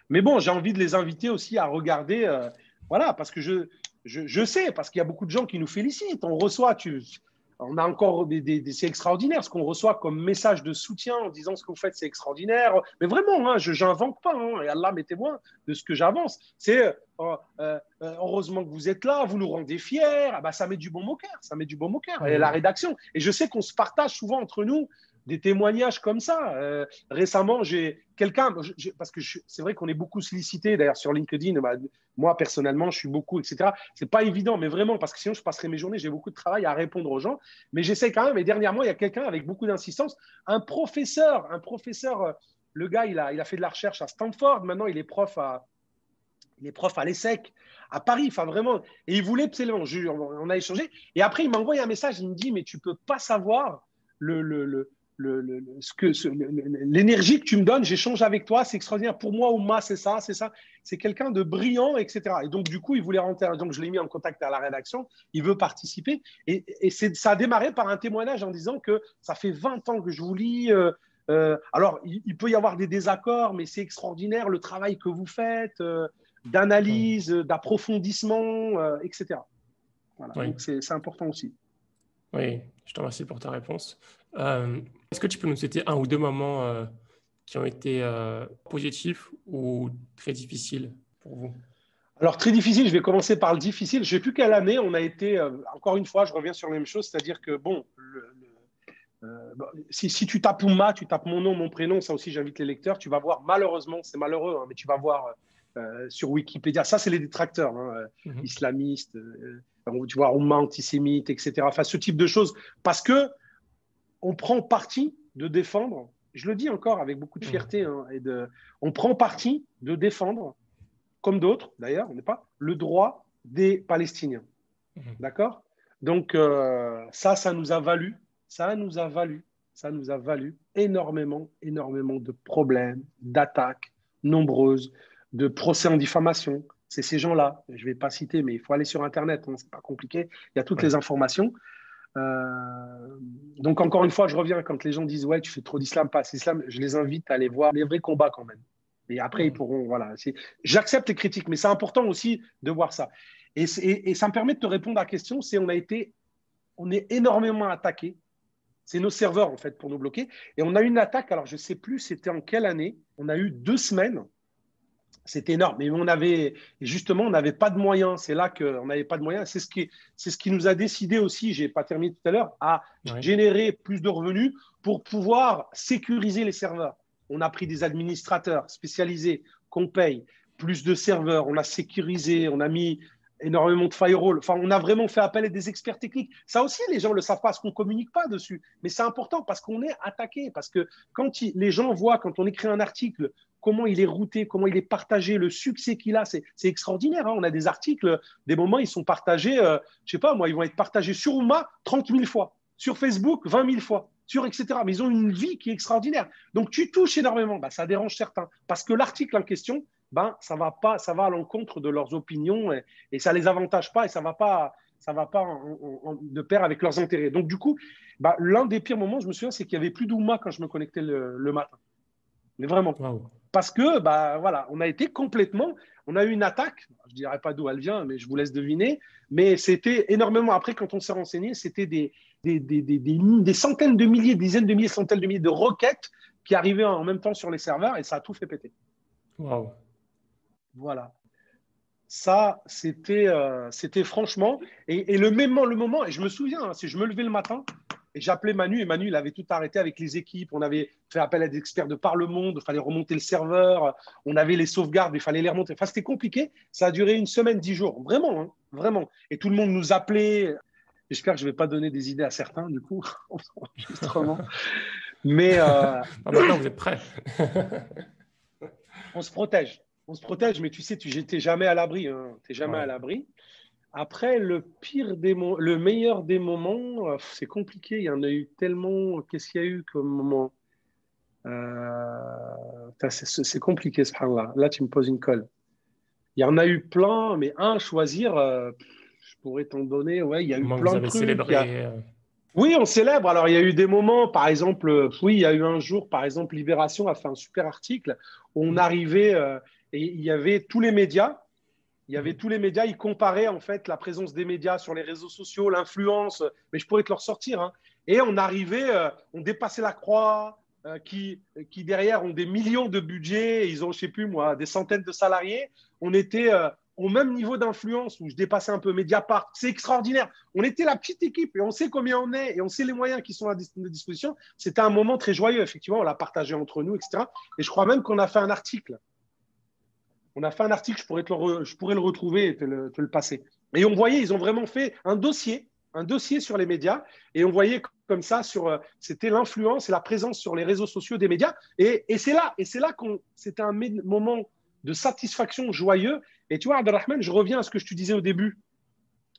Mais bon, j'ai envie de les inviter aussi à regarder, voilà, parce que je sais, parce qu'il y a beaucoup de gens qui nous félicitent. On a encore c'est extraordinaire ce qu'on reçoit comme message de soutien en disant ce que vous faites, c'est extraordinaire. Mais vraiment, hein, je n'invente pas. Hein, et Allah m'est témoin de ce que j'avance. C'est heureusement que vous êtes là, vous nous rendez fiers. Ah bah, ça met du bon au cœur. Ça met du bon au cœur. Et la rédaction. Et je sais qu'on se partage souvent entre nous des témoignages comme ça. Récemment, j'ai quelqu'un, parce que c'est vrai qu'on est beaucoup sollicité, d'ailleurs sur LinkedIn, moi personnellement, je suis beaucoup, etc. C'est pas évident, mais vraiment, parce que sinon je passerai mes journées, j'ai beaucoup de travail à répondre aux gens, mais j'essaie quand même. Et dernièrement, il y a quelqu'un avec beaucoup d'insistance, un professeur, le gars, il a fait de la recherche à Stanford, maintenant il est prof à l'ESSEC, à Paris, enfin vraiment, et il voulait absolument, on a échangé, et après il m'a envoyé un message, il me dit, mais tu peux pas savoir l'énergie que tu me donnes, j'échange avec toi, c'est extraordinaire. Pour moi, Oumma, c'est ça. C'est quelqu'un de brillant, etc. Et donc, du coup, il voulait rentrer. Donc, je l'ai mis en contact à la rédaction. Il veut participer. Et ça a démarré par un témoignage en disant que ça fait 20 ans que je vous lis. Alors, il peut y avoir des désaccords, mais c'est extraordinaire le travail que vous faites, d'analyse, d'approfondissement, etc. Voilà. Oui. Donc, c'est important aussi. Oui, je te remercie pour ta réponse. Est-ce que tu peux nous citer 1 ou 2 moments qui ont été positifs ou très difficiles pour vous ? Alors, très difficile, je vais commencer par le difficile. Je ne sais plus quelle année on a été, encore une fois, je reviens sur la même chose, c'est-à-dire que, bon, si tu tapes Oumma, tu tapes mon nom, mon prénom, ça aussi, j'invite les lecteurs, tu vas voir, malheureusement, c'est malheureux, hein, mais tu vas voir sur Wikipédia, ça, c'est les détracteurs, hein, islamistes, tu vois, Oumma antisémite, etc. Enfin, ce type de choses, parce que on prend parti de défendre, je le dis encore avec beaucoup de fierté, hein, on prend parti de défendre, comme d'autres d'ailleurs, on n'est pas, le droit des Palestiniens. D'accord ? Donc, ça nous a valu énormément de problèmes, d'attaques nombreuses, de procès en diffamation, C'est ces gens-là. Je ne vais pas citer, mais il faut aller sur Internet. Hein, c'est pas compliqué. Il y a toutes Ouais. les informations. Euh, donc, encore une fois, je reviens quand les gens disent ouais, tu fais trop d'islam, pas assez d'islam. Je les invite à aller voir les vrais combats quand même. Et après, ils Mhm. pourront. Voilà. J'accepte les critiques, mais c'est important aussi de voir ça. Et ça me permet de te répondre à la question c'est on est énormément attaqué. C'est nos serveurs, en fait, pour nous bloquer. Et on a eu une attaque, alors je ne sais plus c'était en quelle année. On a eu 2 semaines. C'était énorme. Mais justement, on n'avait pas de moyens. C'est là qu'on n'avait pas de moyens. C'est ce qui nous a décidé aussi, je n'ai pas terminé tout à l'heure, à Ouais. générer plus de revenus pour pouvoir sécuriser les serveurs. On a pris des administrateurs spécialisés qu'on paye, plus de serveurs, on a sécurisé, on a mis énormément de firewall. Enfin, on a vraiment fait appel à des experts techniques. Ça aussi, les gens ne le savent pas parce qu'on ne communique pas dessus. Mais c'est important parce qu'on est attaqué. Parce que les gens voient, quand on écrit un article, comment il est routé, comment il est partagé, le succès qu'il a, c'est extraordinaire. Hein. On a des articles, des moments, ils sont partagés, je ne sais pas, moi, ils vont être partagés sur Oumma 30 000 fois, sur Facebook 20 000 fois, etc. Mais ils ont une vie qui est extraordinaire. Donc, tu touches énormément. Bah, ça dérange certains. Parce que l'article en question, ben, ça va à l'encontre de leurs opinions et ça ne les avantage pas et ça ne va pas de pair avec leurs intérêts. Donc, du coup, bah, l'un des pires moments, je me souviens, c'est qu'il n'y avait plus d'Oumma quand je me connectais le matin. Mais vraiment. Waouh. Parce que, bah, voilà, on a été complètement. On a eu une attaque. Je ne dirais pas d'où elle vient, mais je vous laisse deviner. Mais c'était énormément. Après, quand on s'est renseigné, c'était des centaines de milliers, dizaines de milliers, centaines de milliers de requêtes qui arrivaient en même temps sur les serveurs et ça a tout fait péter. Waouh. Voilà. Ça, c'était franchement. Et le moment, et je me souviens, hein, si je me levais le matin et j'appelais Manu, et Manu, il avait tout arrêté avec les équipes. On avait fait appel à des experts de par le monde, il fallait remonter le serveur, on avait les sauvegardes, il fallait les remonter. Enfin, c'était compliqué. Ça a duré une semaine, 10 jours. Vraiment, hein, vraiment. Et tout le monde nous appelait. J'espère que je ne vais pas donner des idées à certains, du coup, enregistrement. Mais Ah, maintenant, vous êtes prêts. on se protège. On se protège, mais tu sais, tu n'es jamais à l'abri. Hein. Tu n'es jamais à Ouais. l'abri. Après, le meilleur des moments, c'est compliqué. Il y en a eu tellement. Qu'est-ce qu'il y a eu comme moment c'est compliqué, subhanallah. Là, tu me poses une colle. Il y en a eu plein, mais choisir, je pourrais t'en donner. Ouais, il y a eu Moment que vous plein de avez trucs. célébré. Oui, on célèbre. Alors, il y a eu des moments, par exemple, oui, il y a eu un jour, par exemple, Libération a fait un super article où on arrivait et il y avait tous les médias. Il y avait tous les médias, ils comparaient en fait la présence des médias sur les réseaux sociaux, l'influence, mais je pourrais te le ressortir. Hein. Et on arrivait, on dépassait la croix, qui derrière ont des millions de budgets, ils ont, je sais plus moi, des centaines de salariés. On était au même niveau d'influence où je dépassais un peu Mediapart. C'est extraordinaire. On était la petite équipe et on sait combien on est et on sait les moyens qui sont à notre disposition. C'était un moment très joyeux, effectivement. On l'a partagé entre nous, etc. Et je crois même qu'on a fait un article. On a fait un article, je pourrais le retrouver et te le passer. Et on voyait, ils ont vraiment fait un dossier sur les médias, et on voyait comme ça c'était l'influence et la présence sur les réseaux sociaux des médias. Et c'est là qu'on, c'était un moment de satisfaction joyeux. Et tu vois, Abdelrahman, je reviens à ce que je te disais au début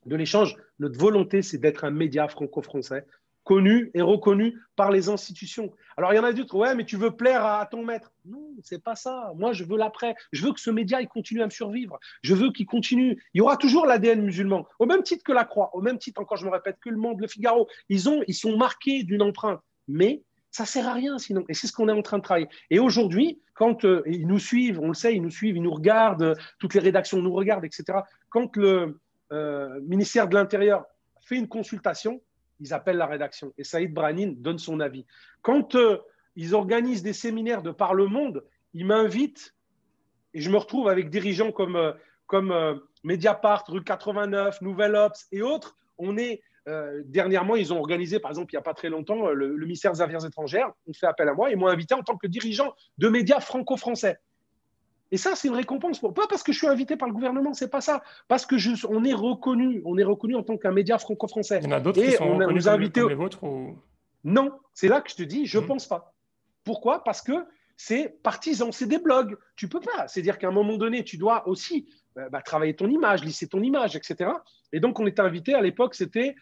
de l'échange. Notre volonté, c'est d'être un média franco-français connu et reconnu par les institutions. Alors, il y en a d'autres, ouais, mais tu veux plaire à ton maître. Non, c'est pas ça. Moi, je veux l'après. Je veux que ce média, il continue à me survivre. Je veux qu'il continue. Il y aura toujours l'ADN musulman, au même titre que la Croix, au même titre, encore je me répète, que le Monde, le Figaro. Ils sont marqués d'une empreinte. Mais ça sert à rien sinon. Et c'est ce qu'on est en train de travailler. Et aujourd'hui, quand ils nous suivent, on le sait, ils nous suivent, ils nous regardent, toutes les rédactions nous regardent, etc. Quand le ministère de l'Intérieur fait une consultation, ils appellent la rédaction et Saïd Branin donne son avis. Quand ils organisent des séminaires de par le monde, ils m'invitent et je me retrouve avec dirigeants comme Mediapart, Rue 89, Nouvelle Ops et autres. Dernièrement, ils ont organisé, par exemple, il n'y a pas très longtemps, le ministère des Affaires étrangères, on fait appel à moi, et m'ont invité en tant que dirigeant de médias franco-français. Et ça, c'est une récompense. Pas parce que je suis invité par le gouvernement, c'est pas ça. Parce que on est reconnu en tant qu'un média franco-français. Il y en a d'autres qui Et sont on reconnus nous a invités. comme les vôtres ou... Non, c'est là que je te dis, je Hmm. pense pas. Pourquoi? Parce que c'est partisan, c'est des blogs. Tu peux pas. C'est-à-dire qu'à un moment donné, tu dois aussi travailler ton image, lisser ton image, etc. Et donc, on était invité à l'époque, c'était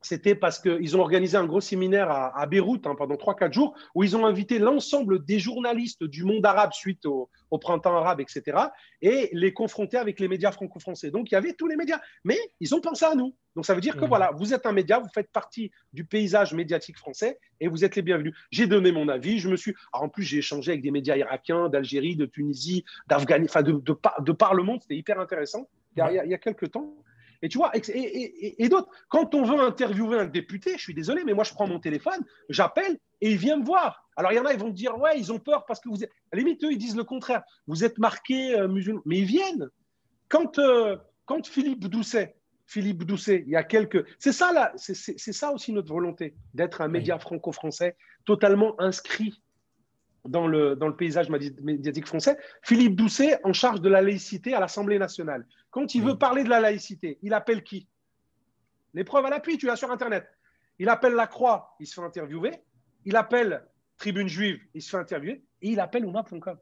c'était parce qu'ils ont organisé un gros séminaire à Beyrouth pendant 3-4 jours où ils ont invité l'ensemble des journalistes du monde arabe suite au printemps arabe, etc. et les confronter avec les médias franco-français. Donc, il y avait tous les médias. Mais ils ont pensé à nous. Donc, ça veut dire que voilà, vous êtes un média, vous faites partie du paysage médiatique français et vous êtes les bienvenus. J'ai donné mon avis. Alors, en plus, j'ai échangé avec des médias irakiens, d'Algérie, de Tunisie, d'Afghanistan, enfin, de par le monde. C'était hyper intéressant il y a quelques temps. Et tu vois, et d'autres, quand on veut interviewer un député, je suis désolé, mais moi, je prends mon téléphone, j'appelle et il vient me voir. Alors, il y en a, ils vont me dire, ouais, ils ont peur parce que vous êtes. À la limite, eux, ils disent le contraire. Vous êtes marqué musulman. Mais ils viennent. Quand Philippe Doucet, il y a quelques. C'est ça, là, c'est ça aussi notre volonté, d'être un média franco-français totalement inscrit dans le paysage médiatique français. Philippe Doucet, en charge de la laïcité à l'Assemblée nationale. Quand il veut parler de la laïcité, il appelle qui? Les preuves à l'appui, tu l'as sur Internet. Il appelle La Croix, il se fait interviewer. Il appelle Tribune Juive, il se fait interviewer. Et il appelle Oumma.com.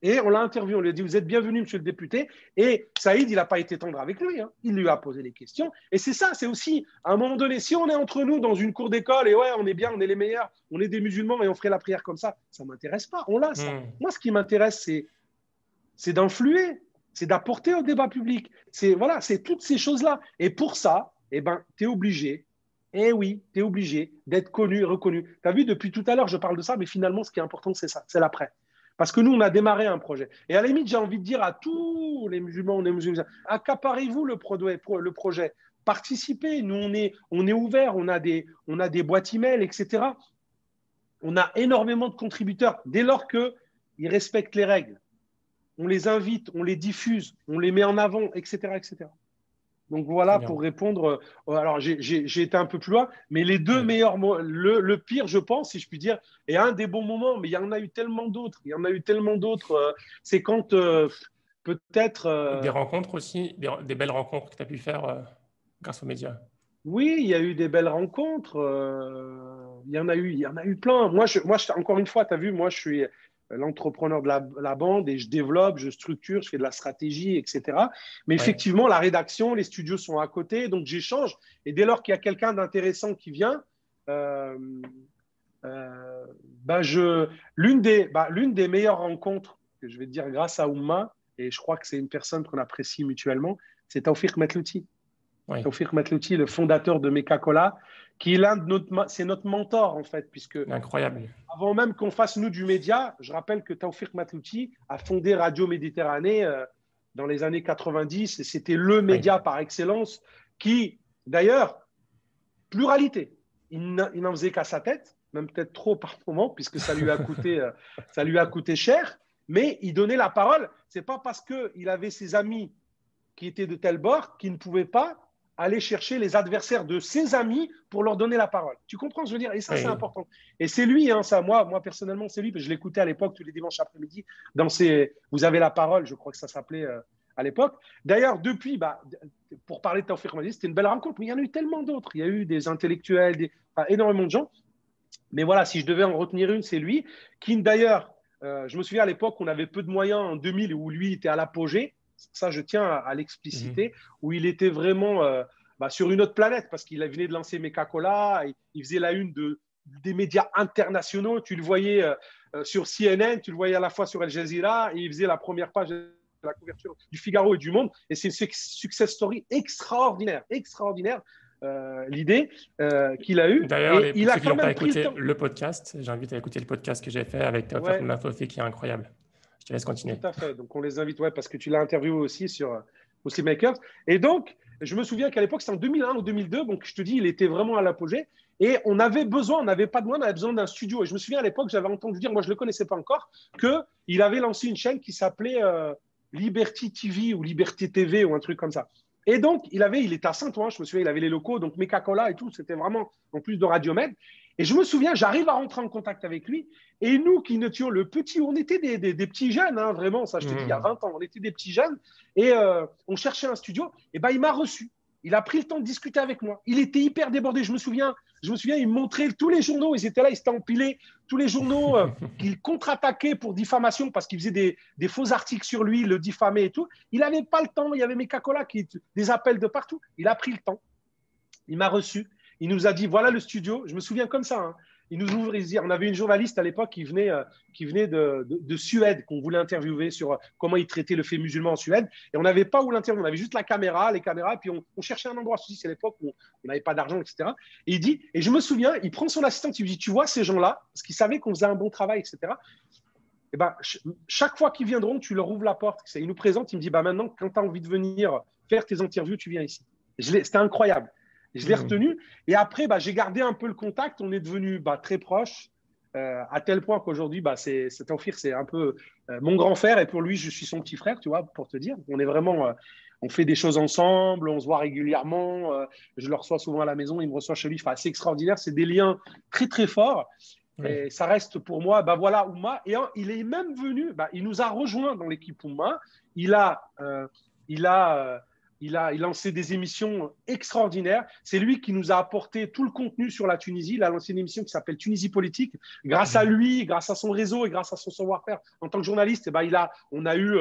Et on l'a interviewé, on lui a dit, vous êtes bienvenu, monsieur le député. Et Saïd, il n'a pas été tendre avec lui. Hein. Il lui a posé des questions. Et c'est ça, c'est aussi, à un moment donné, si on est entre nous dans une cour d'école et ouais, on est bien, on est les meilleurs, on est des musulmans et on ferait la prière comme ça ne m'intéresse pas. On l'a, ça. Moi, ce qui m'intéresse, c'est d'influer, c'est d'apporter au débat public. C'est toutes ces choses-là. Et pour ça, tu es obligé. Eh oui, tu es obligé d'être connu et reconnu. Tu as vu, depuis tout à l'heure, je parle de ça, mais finalement, ce qui est important, c'est ça, c'est l'après. Parce que nous, on a démarré un projet. Et à la limite, j'ai envie de dire à tous les musulmans, accaparez-vous le projet. Participez. Nous, on est ouverts. On a des boîtes email, etc. On a énormément de contributeurs. Dès lors qu'ils respectent les règles, on les invite, on les diffuse, on les met en avant, etc., etc. Donc voilà pour répondre. Alors j'ai été un peu plus loin, mais les deux meilleurs, le pire, je pense, si je puis dire, et un des bons moments, mais il y en a eu tellement d'autres. C'est quand peut-être. Des rencontres aussi, des belles rencontres que tu as pu faire grâce aux médias. Oui, il y a eu des belles rencontres. Il y en a eu plein. Moi, encore une fois, tu as vu, moi, je suis l'entrepreneur de la bande et je développe, je structure, je fais de la stratégie, etc. Mais effectivement, la rédaction, les studios sont à côté, donc j'échange. Et dès lors qu'il y a quelqu'un d'intéressant qui vient, l'une des meilleures rencontres que je vais te dire grâce à Oumma, et je crois que c'est une personne qu'on apprécie mutuellement, c'est Taoufik Matlouti. Taoufik Matlouti, le fondateur de Meka-Cola, qui est c'est notre mentor en fait, puisque incroyable. Avant même qu'on fasse nous du média, je rappelle que Taoufik Matlouti a fondé Radio Méditerranée dans les années 90 et c'était le média par excellence qui, d'ailleurs, pluralité. Il n'en faisait qu'à sa tête, même peut-être trop par moment, puisque ça lui a coûté cher, mais il donnait la parole. C'est pas parce qu'il avait ses amis qui étaient de tel bord qu'il ne pouvait pas aller chercher les adversaires de ses amis pour leur donner la parole. Tu comprends ce que je veux dire? Et ça, c'est important. Et c'est lui, moi personnellement, c'est lui, parce que je l'écoutais à l'époque tous les dimanches après-midi dans Vous avez la parole, je crois que ça s'appelait à l'époque. D'ailleurs, depuis, pour parler de Taoufik Matlouti, c'était une belle rencontre, mais il y en a eu tellement d'autres. Il y a eu des intellectuels, énormément de gens. Mais voilà, si je devais en retenir une, c'est lui, qui d'ailleurs, je me souviens à l'époque, on avait peu de moyens en 2000 où lui était à l'apogée. Ça, je tiens à l'expliciter, où il était vraiment sur une autre planète parce qu'il venait de lancer Meka-Cola, il faisait la une des médias internationaux. Tu le voyais sur CNN, tu le voyais à la fois sur Al Jazeera, et il faisait la première page de la couverture du Figaro et du Monde. Et c'est une success story extraordinaire, l'idée qu'il a eue. D'ailleurs, ceux qui n'ont pas écouté le podcast, j'invite à écouter le podcast que j'ai fait avec Taoufik Matlouti qui est incroyable. Je te laisse continuer. Tout à fait. Donc, on les invite, parce que tu l'as interviewé aussi sur Muslim Makers. Et donc, je me souviens qu'à l'époque, c'était en 2001 ou 2002. Donc, je te dis, il était vraiment à l'apogée. Et on avait besoin d'un studio. Et je me souviens à l'époque, j'avais entendu dire, moi, je ne le connaissais pas encore, qu'il avait lancé une chaîne qui s'appelait Liberty TV ou Liberty TV ou un truc comme ça. Et donc, il était à Saint-Ouen, je me souviens, il avait les locaux, donc Meka-Cola et tout, c'était vraiment en plus de Radiomed. Et je me souviens, j'arrive à rentrer en contact avec lui. Et nous qui étions on était des petits jeunes, vraiment, ça je te dis, il y a 20 ans, on était des petits jeunes. Et on cherchait un studio. Et il m'a reçu. Il a pris le temps de discuter avec moi. Il était hyper débordé. Je me souviens, il me montrait tous les journaux. Ils étaient là, ils s'étaient empilés. Tous les journaux qu'il contre-attaquait pour diffamation parce qu'il faisait des faux articles sur lui, il le diffamait et tout. Il n'avait pas le temps. Il y avait Meka-Cola des appels de partout. Il a pris le temps. Il m'a reçu. Il nous a dit, voilà le studio. Je me souviens comme ça. Hein. Il nous ouvre, il dit, on avait une journaliste à l'époque qui venait de Suède, qu'on voulait interviewer sur comment ils traitaient le fait musulman en Suède. Et on n'avait pas où l'interviewer. On avait juste les caméras, et puis on cherchait un endroit. C'est l'époque où on n'avait pas d'argent, etc. Et il dit, et je me souviens, il prend son assistante, il lui dit, tu vois ces gens-là, parce qu'il savait qu'on faisait un bon travail, etc. Et ben, chaque fois qu'ils viendront, tu leur ouvres la porte. Il nous présente, il me dit, bah, maintenant, quand tu as envie de venir faire tes interviews, tu viens ici. C'était incroyable. Je l'ai retenu. Et après, bah, j'ai gardé un peu le contact. On est devenus très proches, à tel point qu'aujourd'hui, Tawfir, c'est un peu mon grand frère. Et pour lui, je suis son petit frère, tu vois, pour te dire. On est vraiment, on fait des choses ensemble, on se voit régulièrement. Je le reçois souvent à la maison, il me reçoit chez lui. Enfin, c'est extraordinaire. C'est des liens très, très forts. Oui. Et ça reste pour moi, voilà, Oumma. Et il est même venu, il nous a rejoint dans l'équipe Oumma. Il a lancé des émissions extraordinaires. C'est lui qui nous a apporté tout le contenu sur la Tunisie. Il a lancé une émission qui s'appelle Tunisie Politique. Grâce à lui, grâce à son réseau et grâce à son savoir-faire en tant que journaliste, on a eu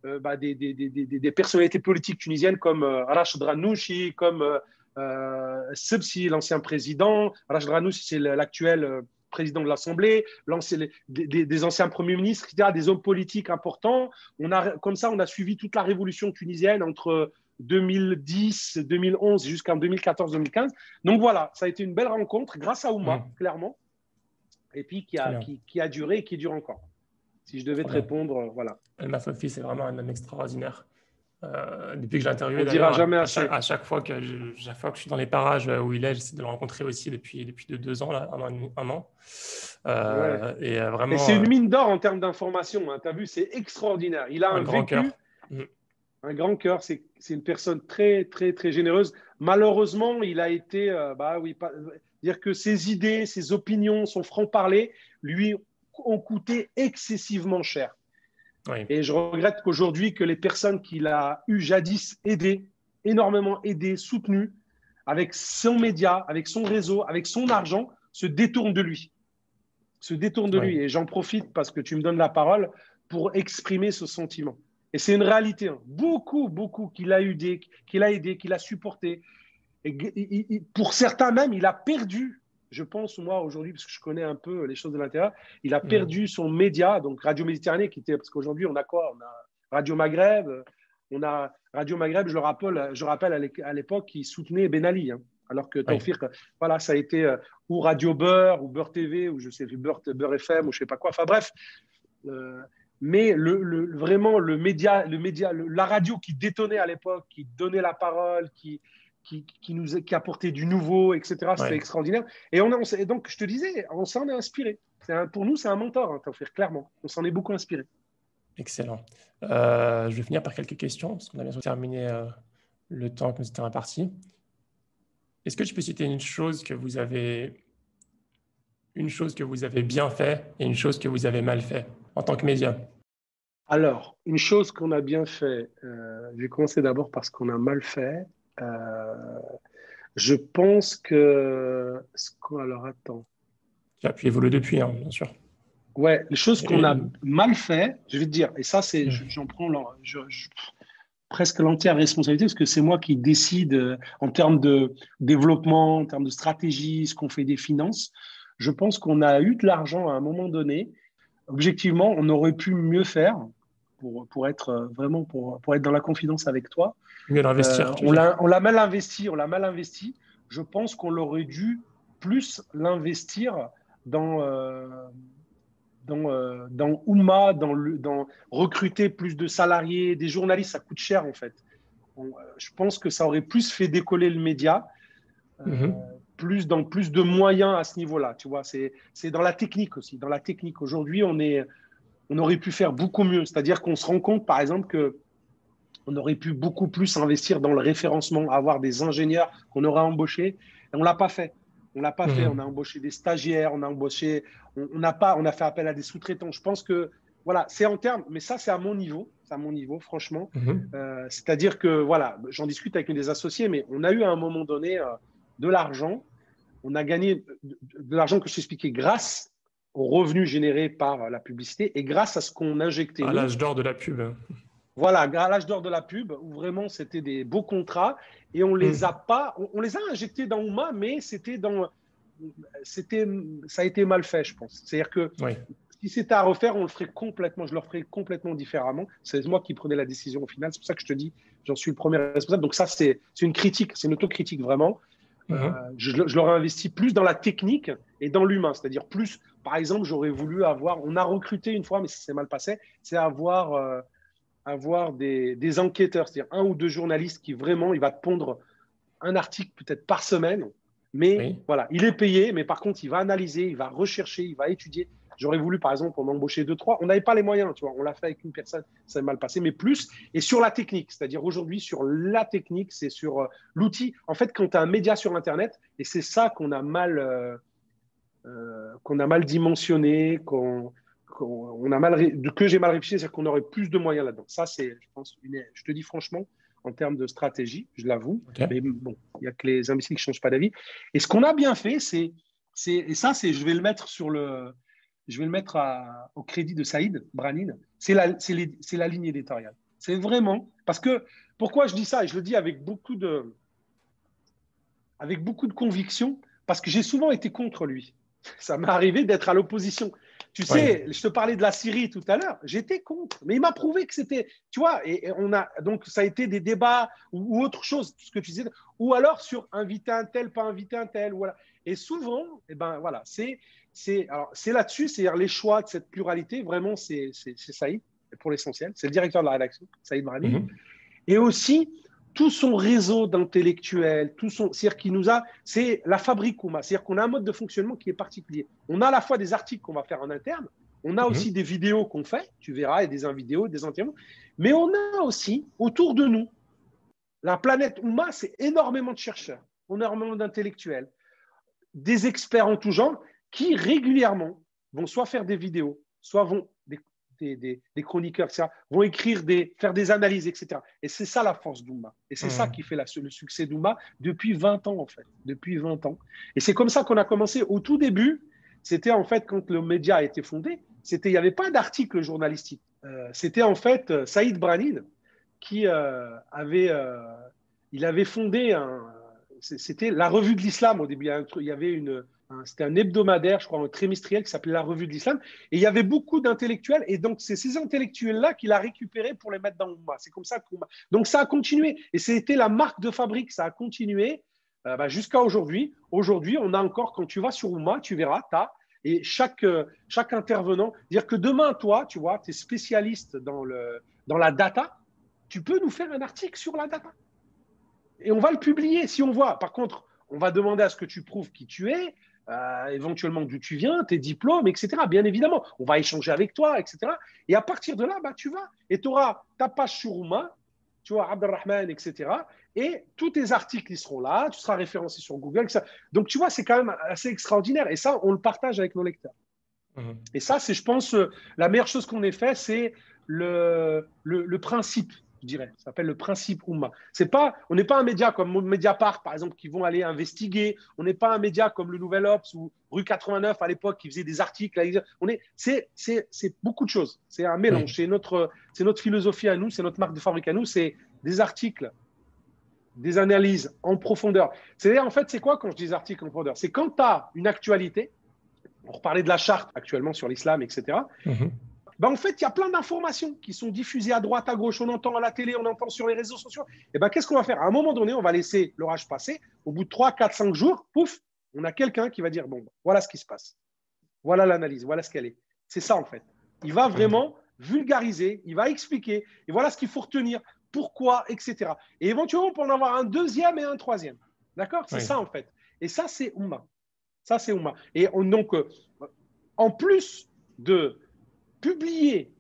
des personnalités politiques tunisiennes comme Rachid Ranouchi, comme Sebsi, l'ancien président. Rachid Ranouchi, c'est l'actuel président de l'Assemblée, des anciens premiers ministres, etc., des hommes politiques importants. Comme ça, on a suivi toute la révolution tunisienne entre 2010, 2011 jusqu'en 2014-2015. Donc voilà, ça a été une belle rencontre grâce à Oumma, clairement, et puis qui a duré et qui dure encore. Si je devais te répondre, voilà. Elma Fofi, c'est vraiment un homme extraordinaire. Depuis que j'ai interviewé, à chaque fois que je suis dans les parages où il est, j'essaie de le rencontrer aussi depuis 2 ans, là, un an. Et vraiment. Et c'est une mine d'or en termes d'information. Hein. Tu as vu, c'est extraordinaire. Il a un grand vécu, cœur. Un grand cœur. C'est une personne très, très, très généreuse. Malheureusement, il a été, dire que ses idées, ses opinions, son franc-parler, lui, ont coûté excessivement cher. Oui. Et je regrette qu'aujourd'hui, que les personnes qu'il a eu jadis énormément aidé, soutenu, avec son média, avec son réseau, avec son argent, se détournent de lui. Lui. Et j'en profite parce que tu me donnes la parole pour exprimer ce sentiment. Et c'est une réalité. Hein. Beaucoup qu'il a aidé, qu'il a supporté. Et pour certains même, il a perdu. Je pense, moi, aujourd'hui, parce que je connais un peu les choses de l'intérieur, il a perdu son média, donc Radio Méditerranée, parce qu'aujourd'hui, on a quoi? On a Radio Maghreb, je rappelle à l'époque, qui soutenait Ben Ali, hein, alors que Tawfir, voilà, ça a été ou Radio Beurre, ou Beurre TV, ou je sais, Beurre FM, ou je sais pas quoi, enfin bref. Mais vraiment, le média, la radio qui détonnait à l'époque, qui donnait la parole, qui apportait du nouveau, etc. C'était extraordinaire. Et donc, je te disais, on s'en est inspiré. Pour nous, c'est un mentor, hein, Tawfir, clairement. On s'en est beaucoup inspiré. Excellent. Je vais finir par quelques questions, parce qu'on a bientôt terminé le temps que nous étions imparti. Est-ce que tu peux citer une chose que vous avez bien fait et une chose que vous avez mal fait en tant que média? Alors, une chose qu'on a bien fait, je vais commencer d'abord par ce qu'on a mal fait. Je pense que… Alors, attends. Tu as pu évoluer depuis, hein, bien sûr. Ouais, les choses qu'on a mal fait, je vais te dire, et ça, j'en prends presque l'entière responsabilité parce que c'est moi qui décide en termes de développement, en termes de stratégie, ce qu'on fait des finances. Je pense qu'on a eu de l'argent à un moment donné. Objectivement, on aurait pu mieux faire pour être vraiment pour être dans la confidence avec toi. Mieux l'investir. On l'a mal investi. Je pense qu'on aurait dû plus l'investir dans Oumma, dans recruter plus de salariés, des journalistes, ça coûte cher en fait. Je pense que ça aurait plus fait décoller le média, plus de moyens à ce niveau-là. Tu vois, c'est dans la technique aussi. Dans la technique, aujourd'hui, on aurait pu faire beaucoup mieux. C'est-à-dire qu'on se rend compte, par exemple, qu'on aurait pu beaucoup plus investir dans le référencement, avoir des ingénieurs qu'on aurait embauchés. Et on ne l'a pas fait. On l'a pas fait. On a embauché des stagiaires, on a fait appel à des sous-traitants. Je pense que, voilà, c'est en termes, mais ça, c'est à mon niveau, franchement. C'est-à-dire que, voilà, j'en discute avec une des associés, mais on a eu à un moment donné de l'argent. On a gagné de l'argent que je t'expliquais grâce aux revenus générés par la publicité et grâce à ce qu'on injectait. À l'âge d'or de la pub. Voilà, à l'âge d'or de la pub, où vraiment c'était des beaux contrats et on les a pas, on les a injectés dans Oumma, mais ça a été mal fait, je pense. C'est-à-dire que Oui. si c'était à refaire, je le ferais complètement différemment. C'est moi qui prenais la décision au final. C'est pour ça que je te dis, j'en suis le premier responsable. Donc ça, c'est une critique, c'est une autocritique vraiment. Je l'aurais investi plus dans la technique et dans l'humain, c'est-à-dire plus, par exemple, j'aurais voulu on a recruté une fois, mais ça s'est mal passé, c'est avoir des enquêteurs, c'est-à-dire un ou deux journalistes qui vraiment, il va te pondre un article peut-être par semaine, mais Oui. voilà, il est payé, mais par contre, il va analyser, il va rechercher, il va étudier. J'aurais voulu, par exemple, en embaucher deux, trois. On n'avait pas les moyens, tu vois. On l'a fait avec une personne, ça s'est mal passé, mais plus. Et sur la technique, c'est-à-dire aujourd'hui, sur la technique, c'est sur l'outil. En fait, quand tu as un média sur Internet, et c'est ça qu'on a mal dimensionné, que j'ai mal réfléchi, c'est-à-dire qu'on aurait plus de moyens là-dedans. Ça, c'est, je pense, je te dis franchement, en termes de stratégie, je l'avoue. Ok. Mais bon, il n'y a que les imbéciles qui ne changent pas d'avis. Et ce qu'on a bien fait, et ça, je vais le mettre au crédit de Saïd Branine, c'est la ligne éditoriale. C'est vraiment, parce que, pourquoi je dis ça, et je le dis avec beaucoup de conviction, parce que j'ai souvent été contre lui. Ça m'est arrivé d'être à l'opposition. Tu sais, je te parlais de la Syrie tout à l'heure, j'étais contre, mais il m'a prouvé que c'était, tu vois, et donc ça a été des débats ou autre chose, ce que tu disais, ou alors sur inviter un tel, pas inviter un tel, voilà. Et souvent, voilà, c'est là-dessus, c'est-à-dire les choix de cette pluralité, vraiment, c'est Saïd, pour l'essentiel, c'est le directeur de la rédaction, Saïd Brani, et aussi tout son réseau d'intellectuels, c'est-à-dire c'est la fabrique Oumma, c'est-à-dire qu'on a un mode de fonctionnement qui est particulier. On a à la fois des articles qu'on va faire en interne, on a aussi des vidéos qu'on fait, tu verras, et des vidéos, des interviews, mais on a aussi autour de nous, la planète Oumma, c'est énormément de chercheurs, énormément d'intellectuels, des experts en tout genre qui régulièrement vont soit faire des vidéos, soit vont des chroniqueurs, etc., vont faire des analyses, etc. Et c'est ça la force d'Oumma. Et c'est ça qui fait le succès d'Oumma depuis 20 ans, en fait. Depuis 20 ans. Et c'est comme ça qu'on a commencé. Au tout début, c'était en fait, quand le média a été fondé, il n'y avait pas d'article journalistique. C'était en fait Saïd Branine qui il avait fondé c'était la Revue de l'Islam au début. Il y avait c'était un hebdomadaire, je crois, un trimestriel qui s'appelait la Revue de l'Islam. Et il y avait beaucoup d'intellectuels. Et donc, c'est ces intellectuels-là qu'il a récupérés pour les mettre dans Oumma. C'est comme ça qu'Oumma. Donc, ça a continué. Et c'était la marque de fabrique. Ça a continué jusqu'à aujourd'hui. Aujourd'hui, on a encore, quand tu vas sur Oumma, tu verras, et chaque intervenant, dire que demain, toi, tu vois, tu es spécialiste dans la data, tu peux nous faire un article sur la data. Et on va le publier si on voit. Par contre, on va demander à ce que tu prouves qui tu es, éventuellement d'où tu viens, tes diplômes, etc. Bien évidemment, on va échanger avec toi, etc. Et à partir de là, tu vas. Et tu auras ta page sur Oumma, tu vois, Abdelrahman, etc. Et tous tes articles, ils seront là, tu seras référencé sur Google, etc. Donc, tu vois, c'est quand même assez extraordinaire. Et ça, on le partage avec nos lecteurs. Et ça, c'est, je pense, la meilleure chose qu'on ait fait, c'est le principe, je dirais. Ça s'appelle le principe Oumma. On n'est pas un média comme Mediapart, par exemple, qui vont aller investiguer. On n'est pas un média comme le Nouvel Obs ou Rue 89 à l'époque qui faisait des articles. C'est beaucoup de choses. C'est un mélange. C'est notre philosophie à nous, c'est notre marque de fabrique à nous. C'est des articles, des analyses en profondeur. C'est-à-dire, en fait, c'est quoi quand je dis articles en profondeur? C'est quand tu as une actualité. On reparlait de la charte actuellement sur l'islam, etc. En fait, il y a plein d'informations qui sont diffusées à droite, à gauche. On entend à la télé, on entend sur les réseaux sociaux. Et qu'est-ce qu'on va faire? À un moment donné, on va laisser l'orage passer. Au bout de 3, 4, 5 jours, pouf, on a quelqu'un qui va dire, bon, voilà ce qui se passe. Voilà l'analyse, voilà ce qu'elle est. C'est ça, en fait. Il va vraiment vulgariser, il va expliquer, et voilà ce qu'il faut retenir, pourquoi, etc. Et éventuellement, on peut en avoir un deuxième et un troisième. D'accord? C'est ça, en fait. Et ça, c'est Oumma. Ça, c'est Oumma. Et donc, en plus de publier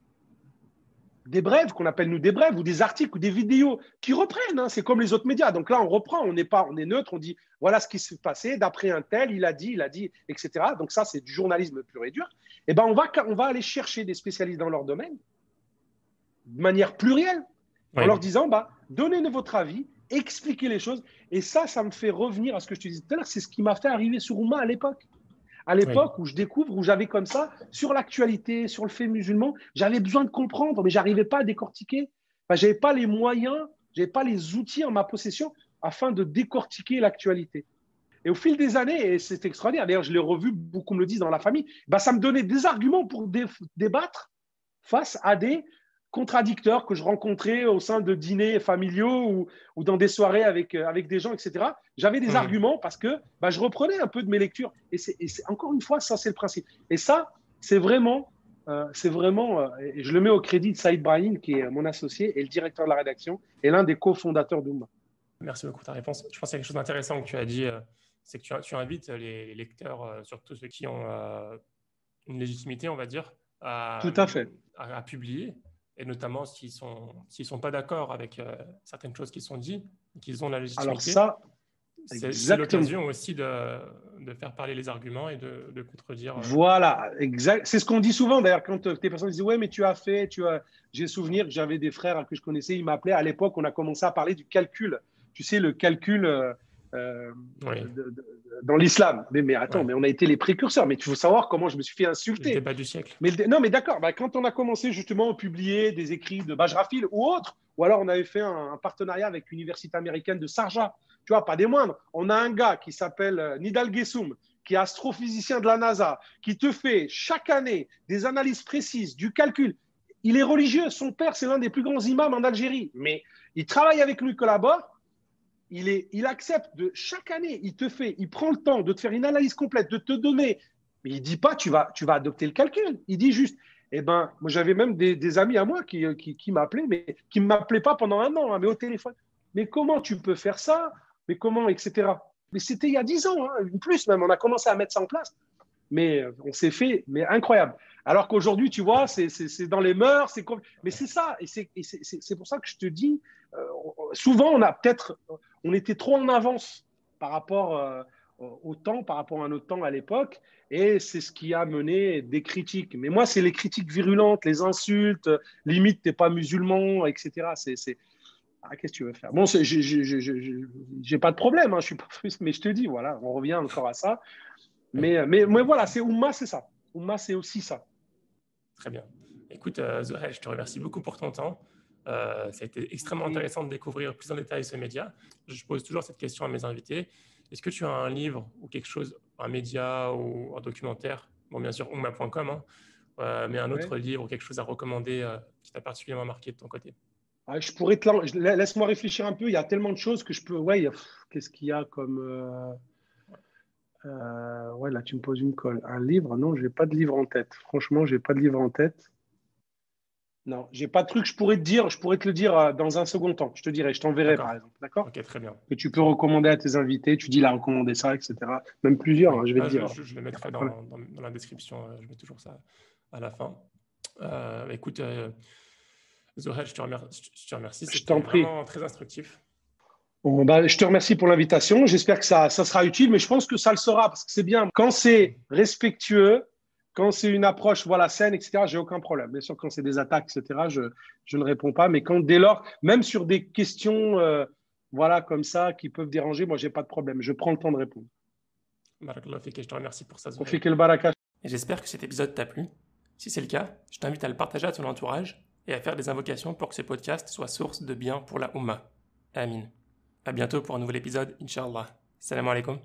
des brèves, qu'on appelle nous des brèves, ou des articles ou des vidéos qui reprennent, c'est comme les autres médias. Donc là, on reprend, on est neutre, on dit voilà ce qui s'est passé, d'après un tel, il a dit, etc. Donc ça, c'est du journalisme pur et dur. Et on va aller chercher des spécialistes dans leur domaine de manière plurielle, en leur disant donnez-nous votre avis, expliquez les choses. Et ça me fait revenir à ce que je te disais tout à l'heure, c'est ce qui m'a fait arriver sur Oumma à l'époque. Où je découvre, où j'avais comme ça, sur l'actualité, sur le fait musulman, j'avais besoin de comprendre, mais je n'arrivais pas à décortiquer. Enfin, je n'avais pas les moyens, je n'avais pas les outils en ma possession afin de décortiquer l'actualité. Et au fil des années, et c'est extraordinaire, d'ailleurs je l'ai revu, beaucoup me le disent dans la famille, bah, ça me donnait des arguments pour débattre face à des contradicteurs que je rencontrais au sein de dîners familiaux ou dans des soirées avec des gens, etc. J'avais des arguments parce que bah, je reprenais un peu de mes lectures. Et encore une fois, ça, c'est le principe. Et ça, c'est vraiment, et je le mets au crédit de Saïd Brahim, qui est mon associé et le directeur de la rédaction et l'un des cofondateurs d'Oumma. Merci beaucoup pour ta réponse. Je pense qu'il y a quelque chose d'intéressant que tu as dit, c'est que tu invites les lecteurs, surtout ceux qui ont une légitimité, on va dire, Tout à fait. à publier, et notamment s'ils sont pas d'accord avec certaines choses qui sont dites, qu'ils ont la légitimité. Alors ça, c'est l'occasion aussi de faire parler les arguments et de contredire. Voilà, exact. C'est ce qu'on dit souvent d'ailleurs quand des personnes disent ouais mais j'ai souvenir que j'avais des frères que je connaissais, ils m'appelaient à l'époque, on a commencé à parler du calcul. Tu sais, le calcul Oui. dans l'islam. Mais attends, Ouais. mais on a été les précurseurs. Mais il faut savoir comment je me suis fait insulter. Le débat du siècle. Non, mais d'accord. Bah, quand on a commencé justement à publier des écrits de Bajrafil ou autres, ou alors on avait fait un partenariat avec l'université américaine de Sharjah, tu vois, pas des moindres. On a un gars qui s'appelle Nidal Gessoum, qui est astrophysicien de la NASA, qui te fait chaque année des analyses précises, du calcul. Il est religieux. Son père, c'est l'un des plus grands imams en Algérie. Mais il travaille avec nous, il collabore. Il accepte de chaque année, il prend le temps de te faire une analyse complète, de te donner. Mais il ne dit pas tu vas adopter le calcul. Il dit juste, eh ben, moi j'avais même des amis à moi qui m'appelaient, mais qui ne m'appelaient pas pendant un an, hein, mais au téléphone. Mais comment tu peux faire ça? Mais comment, etc. Mais c'était il y a 10 ans, hein, plus même. On a commencé à mettre ça en place. Mais on s'est fait, mais incroyable. Alors qu'aujourd'hui, tu vois, c'est dans les mœurs, mais c'est ça. Et c'est pour ça que je te dis, souvent, on était trop en avance par rapport au temps, par rapport à notre temps à l'époque. Et c'est ce qui a mené des critiques. Mais moi, c'est les critiques virulentes, les insultes, limite, t'es pas musulman, etc. Ah, qu'est-ce que tu veux faire? Bon, j'ai pas de problème, hein, je suis pas, mais je te dis, voilà, on revient encore à ça. Mais voilà, c'est Oumma, c'est ça. Oumma, c'est aussi ça. Très bien. Écoute, Zohel, je te remercie beaucoup pour ton temps. Ça a été extrêmement intéressant de découvrir plus en détail ce média. Je pose toujours cette question à mes invités. Est-ce que tu as un livre ou quelque chose, un média ou un documentaire, bon, bien sûr, oumma.com, hein, mais un autre livre ou quelque chose à recommander qui t'a particulièrement marqué de ton côté? Je pourrais laisse-moi réfléchir un peu. Il y a tellement de choses que je peux. Ouais, qu'est-ce qu'il y a comme. Ouais, là, tu me poses une colle. Un livre? Non, je n'ai pas de livre en tête. Franchement, je n'ai pas de livre en tête. Non, j'ai pas de truc. Je pourrais te le dire dans un second temps. Je te dirai, je t'enverrai par exemple. D'accord? Ok, très bien. Que tu peux recommander à tes invités. Tu dis, il a recommandé ça, etc. Même plusieurs, oui. Hein, je vais te dire. Je le mettrai dans la description. Je mets toujours ça à la fin. Écoute, Zohel, je te remercie. C'était vraiment très instructif. Bon, bah, je te remercie pour l'invitation. J'espère que ça sera utile, mais je pense que ça le sera parce que c'est bien. Quand c'est respectueux, quand c'est une approche saine, etc., j'ai aucun problème. Bien sûr, quand c'est des attaques, etc., je ne réponds pas. Mais dès lors, même sur des questions comme ça qui peuvent déranger, moi, je n'ai pas de problème. Je prends le temps de répondre. Barakallah fik, je te remercie pour ça, Zohel. Le baraka. Et j'espère que cet épisode t'a plu. Si c'est le cas, je t'invite à le partager à ton entourage et à faire des invocations pour que ce podcast soit source de bien pour la Oumma. Amin. À bientôt pour un nouvel épisode, Inch'Allah. Salam alaikum.